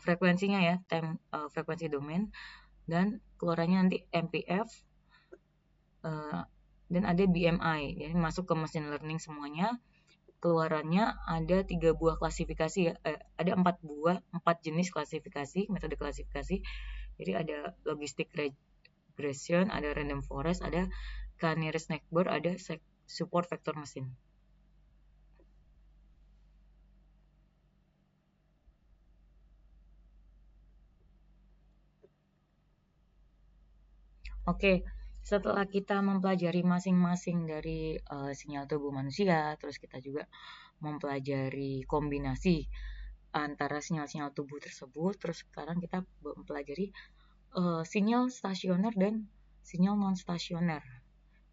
frekuensinya ya, time frekuensi domain, dan keluarannya nanti MPF, dan ada BMI, jadi masuk ke machine learning semuanya. Keluarannya ada 3 buah klasifikasi, ada 4 jenis klasifikasi, metode klasifikasi. Jadi ada logistic regression, ada random forest, ada k-nearest neighbor, ada support vector machine. Oke, setelah kita mempelajari masing-masing dari sinyal tubuh manusia, terus kita juga mempelajari kombinasi antara sinyal-sinyal tubuh tersebut, terus sekarang kita mempelajari sinyal stasioner dan sinyal non stasioner.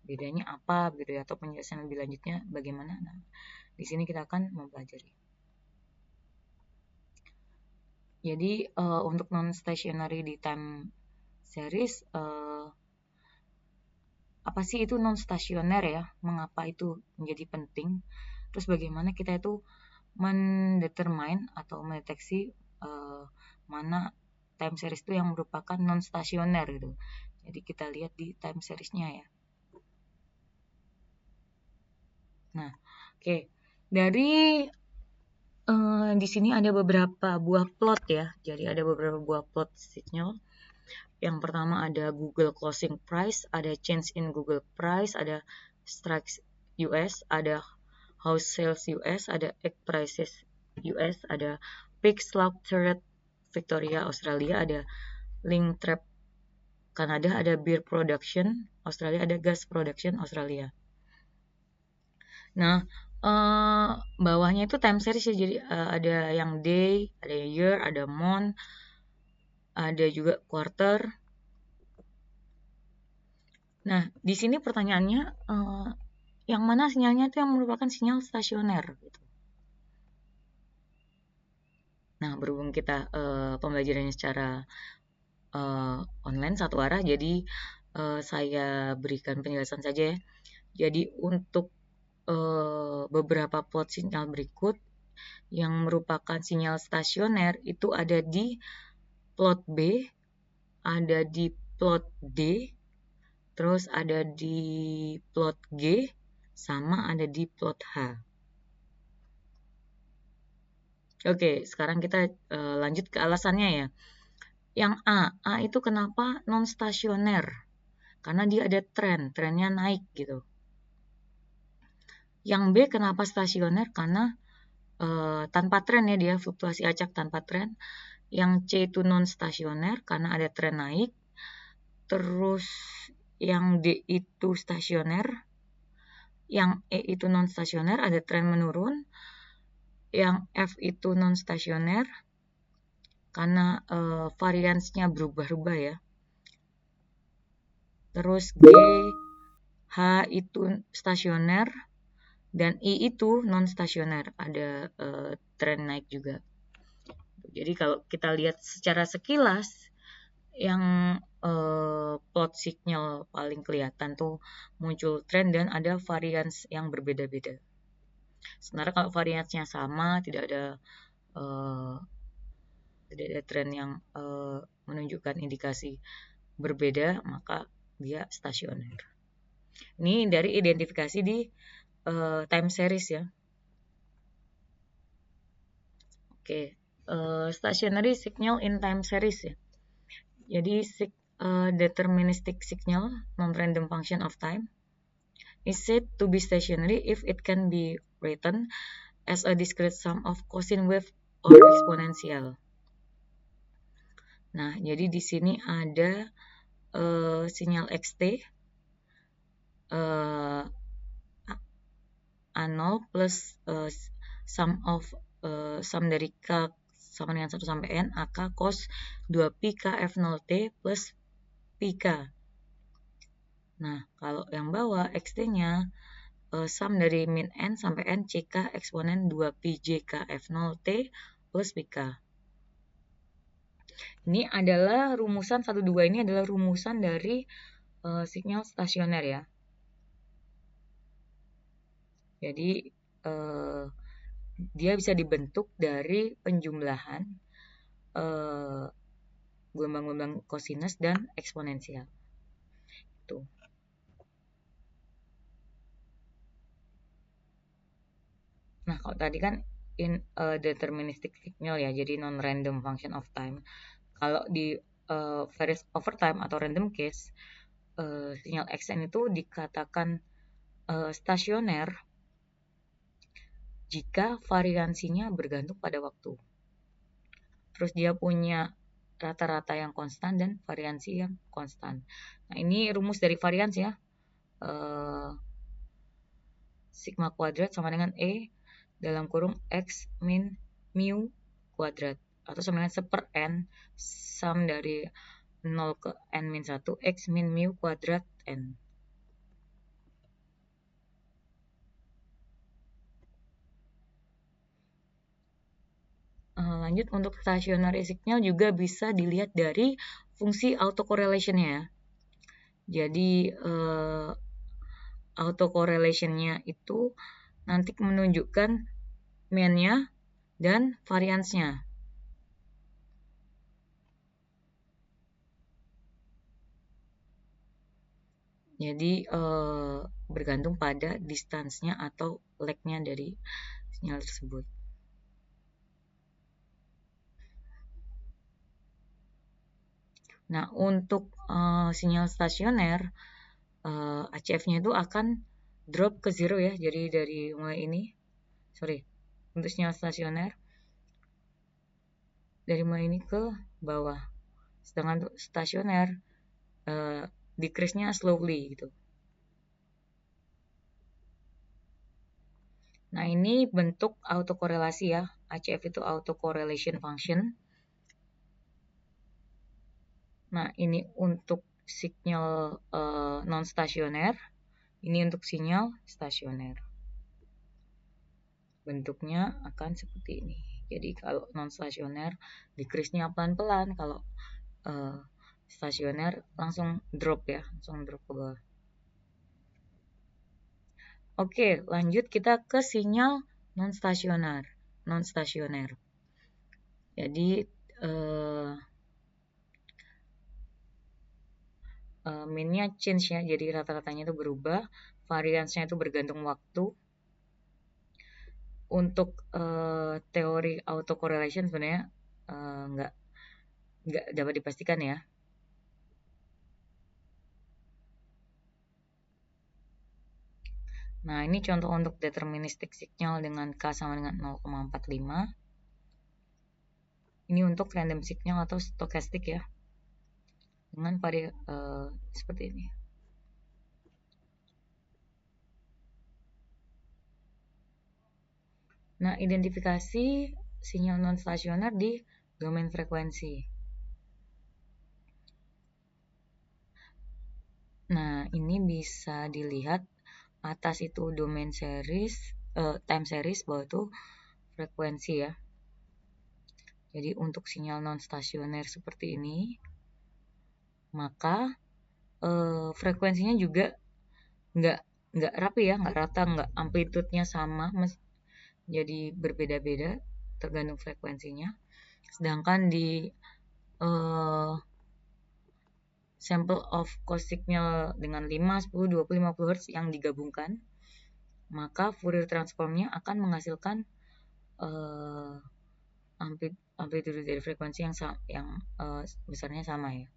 Bedanya apa gitu ya, atau penjelasan lebih lanjutnya bagaimana? Nah, di sini kita akan mempelajari. Jadi untuk non stationary di time series, apa sih itu non stasioner ya? Mengapa itu menjadi penting? Terus bagaimana kita itu mendetermine atau mendeteksi mana time series itu yang merupakan non stasioner gitu. Jadi kita lihat di time seriesnya ya. Nah, oke. Dari di sini ada beberapa buah plot ya. Jadi ada beberapa buah plot signal. Yang pertama ada Google Closing Price, ada change in Google Price, ada strikes US, ada house sales US, ada egg prices US, ada pig slaughter Victoria Australia, ada link trap Kanada, ada beer production Australia, ada gas production Australia. Nah, bawahnya itu time series ya, jadi ada yang day, ada year, ada month, ada juga quarter. Nah, di sini pertanyaannya, yang mana sinyalnya itu yang merupakan sinyal stasioner gitu. Nah, berhubung kita pembelajarannya secara online satu arah, jadi saya berikan penjelasan saja ya. Jadi untuk beberapa plot sinyal berikut yang merupakan sinyal stasioner itu ada di plot B, ada di plot D, terus ada di plot G, sama ada di plot H. Oke, sekarang kita lanjut ke alasannya ya. Yang A itu kenapa non stasioner? Karena dia ada trennya naik gitu. Yang B kenapa stasioner? Karena tanpa tren ya, dia fluktuasi acak tanpa tren. Yang C itu non stasioner karena ada tren naik. Terus yang D itu stasioner. Yang E itu non stasioner, ada tren menurun. Yang F itu non stasioner karena variansnya berubah-ubah ya. Terus G, H itu stasioner, dan I itu non stasioner, ada tren naik juga. Jadi kalau kita lihat secara sekilas, yang plot signal paling kelihatan tuh muncul tren dan ada varians yang berbeda-beda. Sebenarnya kalau variansnya sama, tidak ada tidak ada tren yang menunjukkan indikasi berbeda, maka dia stasioner. Ini dari identifikasi di time series ya. Oke, stationary signal in time series ya. Jadi deterministic signal non-random function of time is said to be stationary if it can be written as a discrete sum of cosine wave or exponential. Nah, jadi di sini ada sinyal xt A0 plus sum dari K sama dengan 1 sampai N AK cos 2pi KF0T plus PK. Nah, kalau yang bawah XT-nya sum dari min N sampai N CK eksponen 2pi JKF0T plus PK. Ini adalah rumusan 1,2 ini adalah rumusan dari sinyal stasioner ya. Jadi dia bisa dibentuk dari penjumlahan gelombang-gelombang kosinus dan eksponensial. Tuh. Nah, kalau tadi kan in a deterministic signal ya, jadi non-random function of time. Kalau di varies over time atau random case, sinyal Xn itu dikatakan stasioner jika variansinya bergantung pada waktu. Terus dia punya rata-rata yang konstan dan variansi yang konstan. Nah, ini rumus dari variansi ya. Sigma kuadrat sama dengan E dalam kurung X min mu kuadrat. Atau sama dengan 1/n sum dari 0 ke n min 1 X min mu kuadrat N. Lanjut, untuk stationary signal juga bisa dilihat dari fungsi autocorrelation-nya ya. Jadi autocorrelation-nya itu nanti menunjukkan mean-nya dan variance-nya. Jadi bergantung pada distance-nya atau lag-nya dari sinyal tersebut. Nah, untuk sinyal stasioner, ACF-nya itu akan drop ke 0 ya. Jadi dari mulai ini, untuk sinyal stasioner, dari mulai ini ke bawah. Sedangkan untuk stasioner, decrease-nya slowly gitu. Nah, ini bentuk autokorelasi ya. ACF itu autocorrelation function. Nah, ini untuk sinyal non-stasioner. Ini untuk sinyal stasioner. Bentuknya akan seperti ini. Jadi kalau non-stasioner, decrease-nya pelan-pelan. Kalau stasioner langsung drop ya. Langsung drop ke bawah. Oke, lanjut kita ke sinyal non-stasioner. Jadi min-nya change ya, jadi rata-ratanya itu berubah, variance-nya itu bergantung waktu. Untuk teori autocorrelation sebenarnya nggak dapat dipastikan ya. Nah, ini contoh untuk deterministic signal dengan K sama dengan 0,45. Ini untuk random signal atau stochastic ya. Dengan seperti ini. Nah, identifikasi sinyal non-stasioner di domain frekuensi. Nah, ini bisa dilihat atas itu domain series, time series, bawah itu frekuensi ya. Jadi untuk sinyal non-stasioner seperti ini, maka frekuensinya juga nggak rapi ya, nggak rata, nggak amplitudenya sama, jadi berbeda-beda tergantung frekuensinya. Sedangkan di sampel of cost signal dengan 5, 10, 20, 50 Hz yang digabungkan, maka Fourier transformnya akan menghasilkan amplitude dari frekuensi yang besarnya sama ya.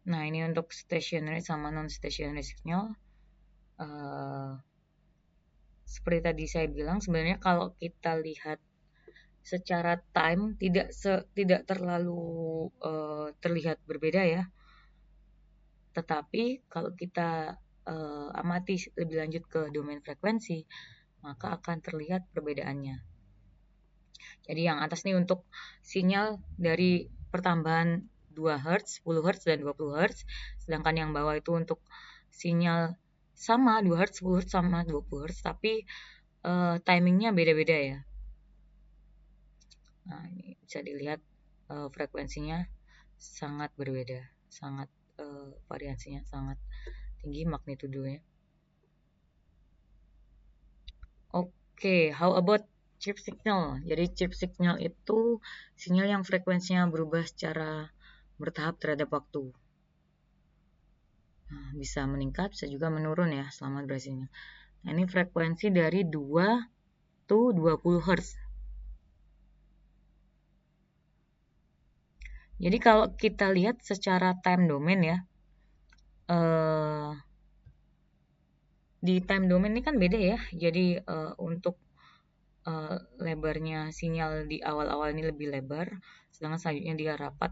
Nah, ini untuk stationary sama non-stationary signal. Seperti tadi saya bilang, sebenarnya kalau kita lihat secara time tidak terlalu terlihat berbeda ya. Tetapi kalau kita amati lebih lanjut ke domain frekuensi, maka akan terlihat perbedaannya. Jadi yang atas ini untuk sinyal dari pertambahan 2 Hz, 10 Hz, dan 20 Hz. Sedangkan yang bawah itu untuk sinyal sama 2 Hz, 10 Hz, sama 20 Hz. Tapi timingnya beda-beda ya. Nah, ini bisa dilihat frekuensinya sangat berbeda. Variasinya sangat tinggi magnitudenya. Oke, how about chip signal? Jadi chip signal itu sinyal yang frekuensinya berubah secara bertahap terhadap waktu. Nah, bisa meningkat, bisa juga menurun ya selama durasinya. Nah, ini frekuensi dari 2 to 20 Hz. Jadi kalau kita lihat secara time domain ya, di time domain ini kan beda ya. Jadi untuk lebarnya sinyal di awal-awal ini lebih lebar, sedangkan selanjutnya dia rapat.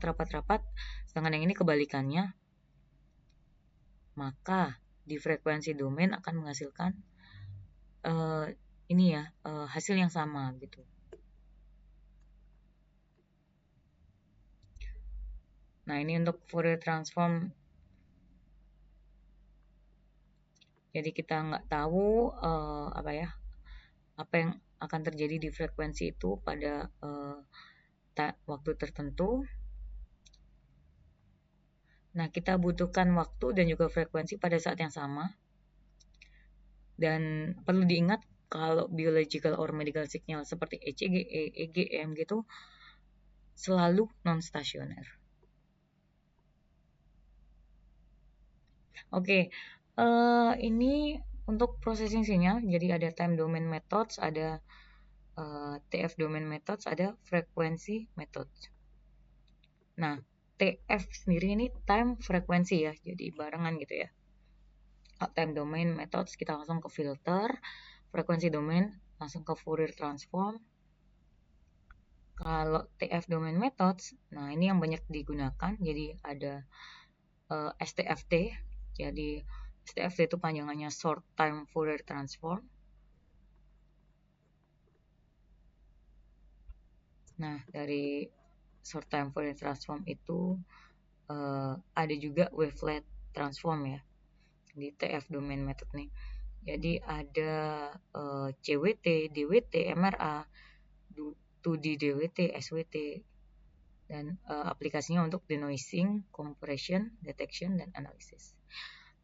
Sedangkan yang ini kebalikannya. Maka di frekuensi domain akan menghasilkan hasil yang sama gitu. Nah, ini untuk Fourier transform. Jadi kita nggak tahu apa yang akan terjadi di frekuensi itu pada waktu tertentu. Nah, kita butuhkan waktu dan juga frekuensi pada saat yang sama. Dan perlu diingat kalau biological or medical signal seperti ECG, EGM gitu selalu non-stasioner. Oke, ini untuk processing sinyal. Jadi ada time domain methods, ada TF domain methods, ada frekuensi methods. Nah, TF sendiri ini time frekuensi ya, jadi barengan gitu ya. Time domain methods kita langsung ke filter, frekuensi domain langsung ke Fourier transform. Kalau TF domain methods, nah ini yang banyak digunakan, jadi ada STFT, jadi STFT itu panjangannya short time Fourier transform. Nah, dari short time Fourier transform itu ada juga wavelet transform ya di TF domain method nih. Jadi ada CWT, DWT, MRA, 2D DWT, SWT, dan aplikasinya untuk denoising, compression, detection, dan analysis.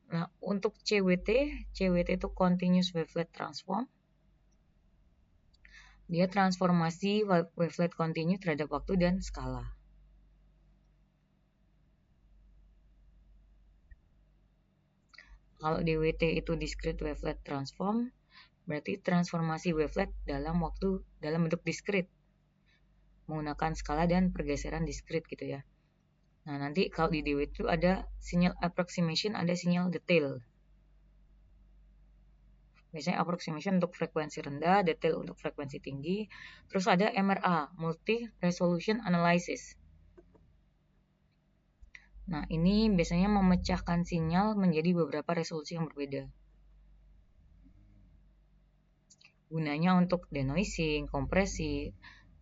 Nah, untuk CWT itu continuous wavelet transform. Dia transformasi wavelet continue terhadap waktu dan skala. Kalau DWT itu discrete wavelet transform, berarti transformasi wavelet dalam bentuk discrete, menggunakan skala dan pergeseran discrete gitu ya. Nah, nanti kalau di DWT itu ada sinyal approximation, ada sinyal detail. Biasanya approximation untuk frekuensi rendah, detail untuk frekuensi tinggi. Terus ada MRA, multi resolution analysis. Nah, ini biasanya memecahkan sinyal menjadi beberapa resolusi yang berbeda. Gunanya untuk denoising, kompresi,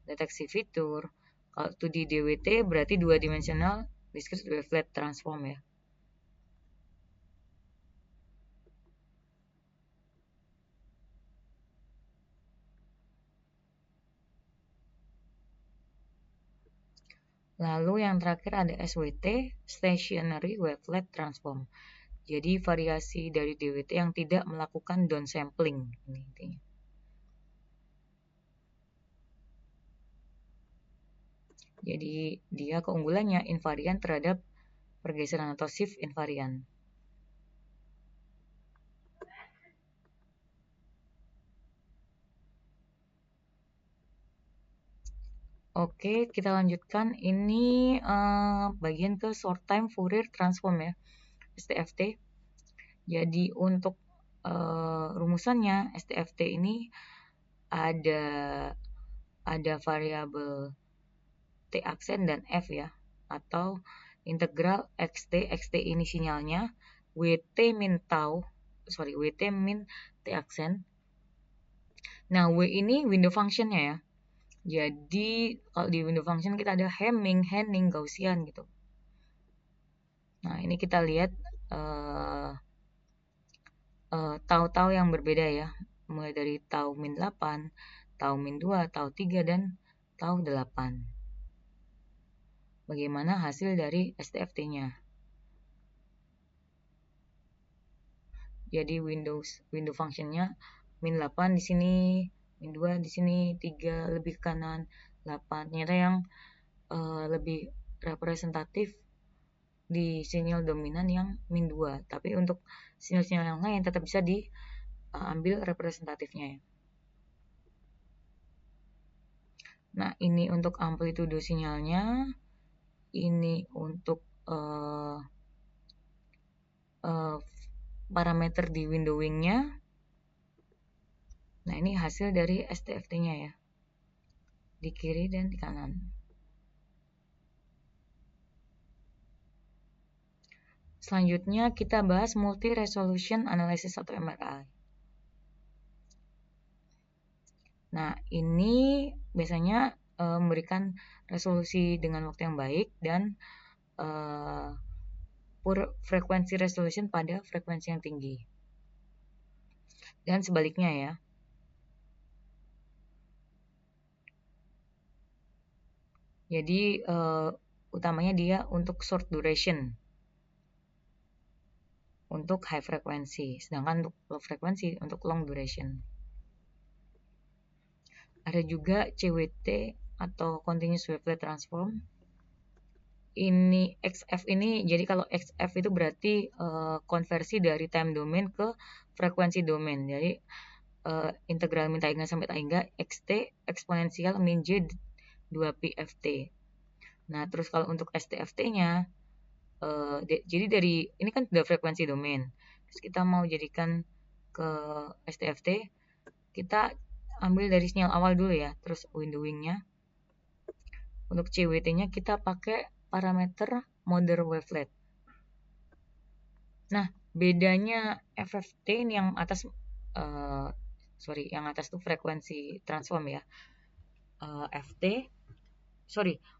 deteksi fitur. Kalau itu di DWT berarti 2-dimensional discrete wavelet transform ya. Lalu yang terakhir ada SWT, stationary wavelet transform. Jadi variasi dari DWT yang tidak melakukan downsampling ini intinya. Jadi dia keunggulannya invarian terhadap pergeseran atau shift invarian. Oke, kita lanjutkan. Ini bagian ke short time Fourier transform ya, STFT. Jadi untuk rumusannya STFT ini ada variabel T aksen dan F ya, atau integral xt ini sinyalnya, WT min T aksen. Nah, W ini window functionnya ya. Jadi kalau di window function kita ada Hamming, Henning, Gaussian gitu. Nah, ini kita lihat tau-tau yang berbeda ya. Mulai dari tau min 8, tau min 2, tau 3, dan tau 8. Bagaimana hasil dari STFT-nya? Jadi window function-nya min 8 di sini, min 2 di sini, 3 lebih ke kanan, 8. Ternyata yang lebih representatif di sinyal dominan yang min 2. Tapi untuk sinyal-sinyal yang lain tetap bisa diambil representatifnya ya. Nah, ini untuk amplitudo sinyalnya. Ini untuk parameter di windowing-nya. Nah, ini hasil dari STFT-nya ya. Di kiri dan di kanan. Selanjutnya kita bahas multi resolution analysis atau MRI. Nah, ini biasanya memberikan resolusi dengan waktu yang baik dan frekuensi resolution pada frekuensi yang tinggi. Dan sebaliknya ya. Jadi utamanya dia untuk short duration. Untuk high frekuensi, sedangkan untuk low frekuensi untuk long duration. Ada juga CWT atau continuous wavelet transform. Ini XF ini, jadi kalau XF itu berarti konversi dari time domain ke frekuensi domain. Jadi integral min taingga sampai taingga XT eksponensial min J 2pi FT. Nah, terus kalau untuk STFT-nya jadi dari ini kan udah frekuensi domain. Terus kita mau jadikan ke STFT, kita ambil dari sinyal awal dulu ya, terus windowing-nya. Untuk CWT-nya kita pakai parameter Maunder wavelet. Nah, bedanya FFT ini yang atas yang atas tuh frekuensi transform ya.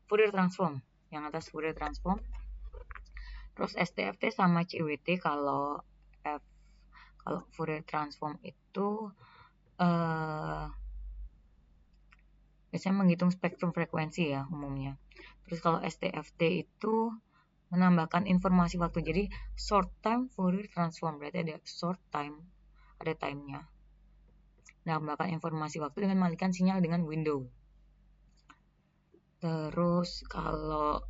Fourier transform. Yang atas Fourier transform. Terus STFT sama CWT kalau Fourier transform itu biasanya menghitung spektrum frekuensi ya umumnya. Terus kalau STFT itu menambahkan informasi waktu. Jadi short time Fourier transform berarti ada short time, ada time-nya. Menambahkan informasi waktu dengan mengalihkan sinyal dengan window. Terus kalau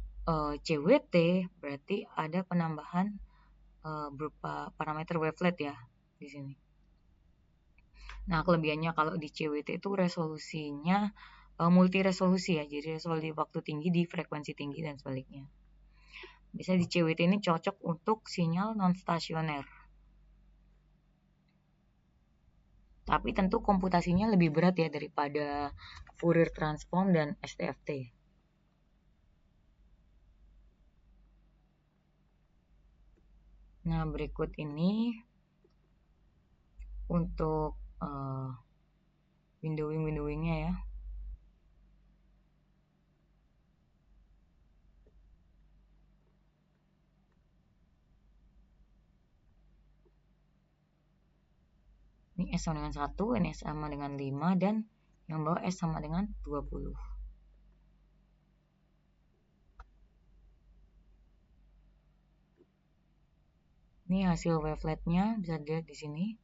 CWT berarti ada penambahan berupa parameter wavelet ya di sini. Nah, kelebihannya kalau di CWT itu resolusinya multi resolusi ya, jadi resolusi waktu tinggi di frekuensi tinggi dan sebaliknya. Bisa di CWT ini cocok untuk sinyal non stasioner. Tapi tentu komputasinya lebih berat ya daripada Fourier transform dan STFT. Nah, berikut ini untuk windowing-windowingnya ya. Ini S sama dengan 1, ini S sama dengan 5, dan yang bawah S sama dengan 20. Ini hasil waveletnya, bisa dilihat di sini.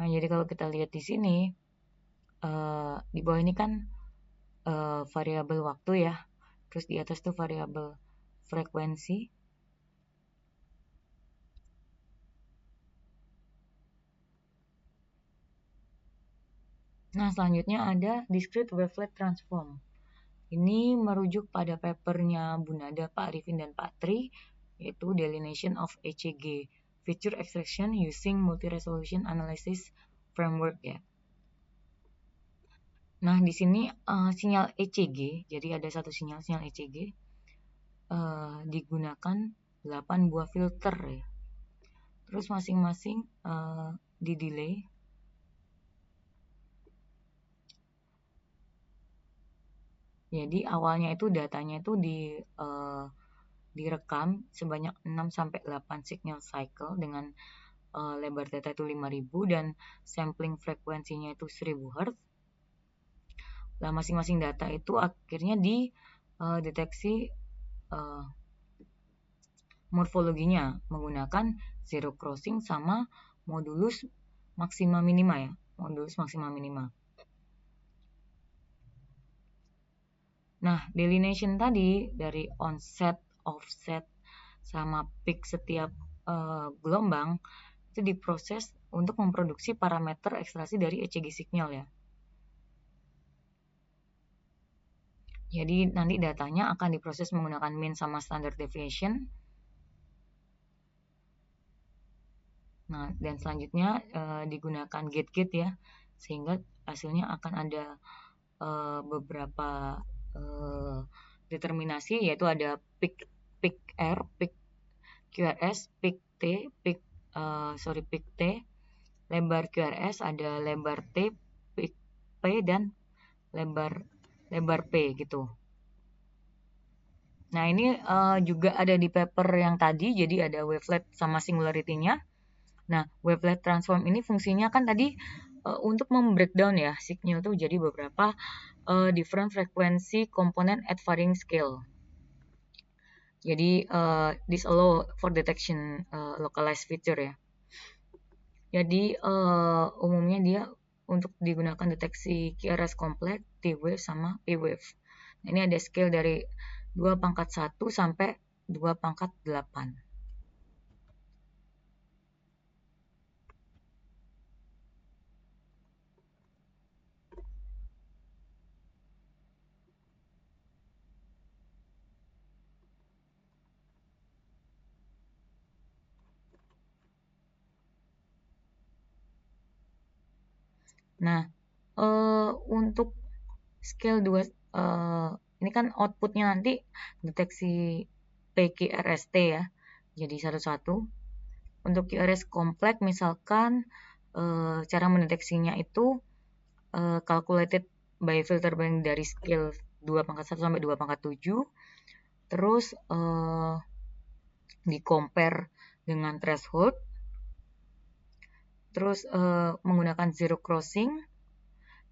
Nah, jadi kalau kita lihat di sini, di bawah ini kan variabel waktu ya, terus di atas tuh variabel frekuensi. Nah, selanjutnya ada discrete wavelet transform. Ini merujuk pada papernya Bu Nada, Pak Arifin, dan Pak Tri, yaitu Delineation of ECG Feature Extraction Using Multi-Resolution Analysis Framework ya. Nah, di sini sinyal ECG, jadi ada satu sinyal ECG, digunakan 8 buah filter ya. Terus masing-masing di delay. Jadi awalnya itu datanya itu direkam sebanyak 6-8 signal cycle dengan lebar data itu 5000 dan sampling frekuensinya itu 1000 Hz. Nah, masing-masing data itu akhirnya dideteksi morfologinya menggunakan zero crossing sama modulus maksima minima ya. Modulus maksima minima. Nah, delineation tadi dari onset, offset, sama peak setiap gelombang itu diproses untuk memproduksi parameter ekstraksi dari ECG signal ya. Jadi nanti datanya akan diproses menggunakan mean sama standard deviation. Nah, dan selanjutnya digunakan gate-gate ya, sehingga hasilnya akan ada beberapa determinasi, yaitu ada peak R, peak QRS, peak T, peak T, lebar QRS, ada lebar T, peak P, dan lebar P gitu. Nah, ini juga ada di paper yang tadi, jadi ada wavelet sama singularity-nya. Nah, wavelet transform ini fungsinya kan tadi untuk membreakdown ya signal itu jadi beberapa different frequency component at varying scale. Jadi this allow for detection localized feature ya. Jadi umumnya dia untuk digunakan deteksi QRS kompleks, T-wave sama P-wave. Nah, ini ada scale dari 2/1 sampai 2/8. Nah, untuk scale 2 ini kan outputnya nanti deteksi PQRST ya. Jadi satu-satu. Untuk QRS kompleks misalkan cara mendeteksinya itu calculated by filter bank dari scale 2/1 sampai 2/7. Terus di compare dengan threshold. Terus menggunakan zero crossing.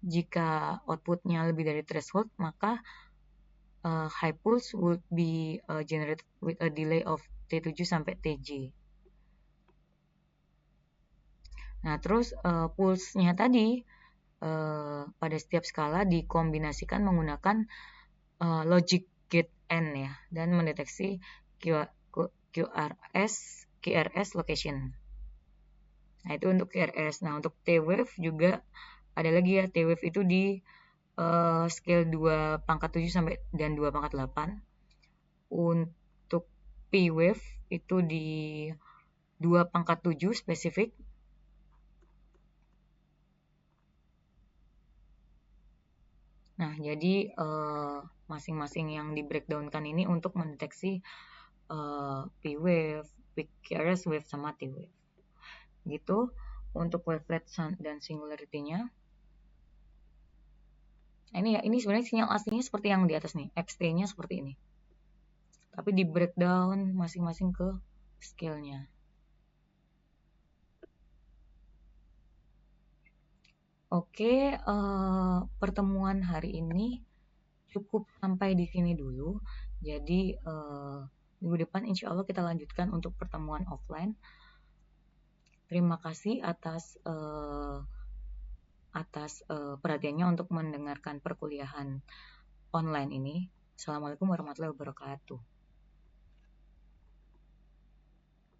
Jika outputnya lebih dari threshold, maka high pulse would be generated with a delay of T7 sampai TJ. Nah, terus pulse-nya tadi pada setiap skala dikombinasikan menggunakan logic gate N ya, dan mendeteksi QRS location. Nah, itu untuk QRS. Nah, untuk T-wave juga ada lagi ya, T-wave itu di scale 2/7 sampai dan 2/8. Untuk P-wave itu di 2/7 spesifik. Nah, jadi masing-masing yang di breakdown-kan ini untuk mendeteksi P-wave, QRS wave, sama T-wave. Gitu untuk wavelet dan singularity-nya. Ini sebenarnya sinyal aslinya seperti yang di atas nih, XT-nya seperti ini. Tapi di breakdown masing-masing ke scale-nya. Oke, pertemuan hari ini cukup sampai di sini dulu. Jadi, minggu depan insya Allah kita lanjutkan untuk pertemuan offline. Terima kasih atas perhatiannya untuk mendengarkan perkuliahan online ini. Assalamualaikum warahmatullahi wabarakatuh.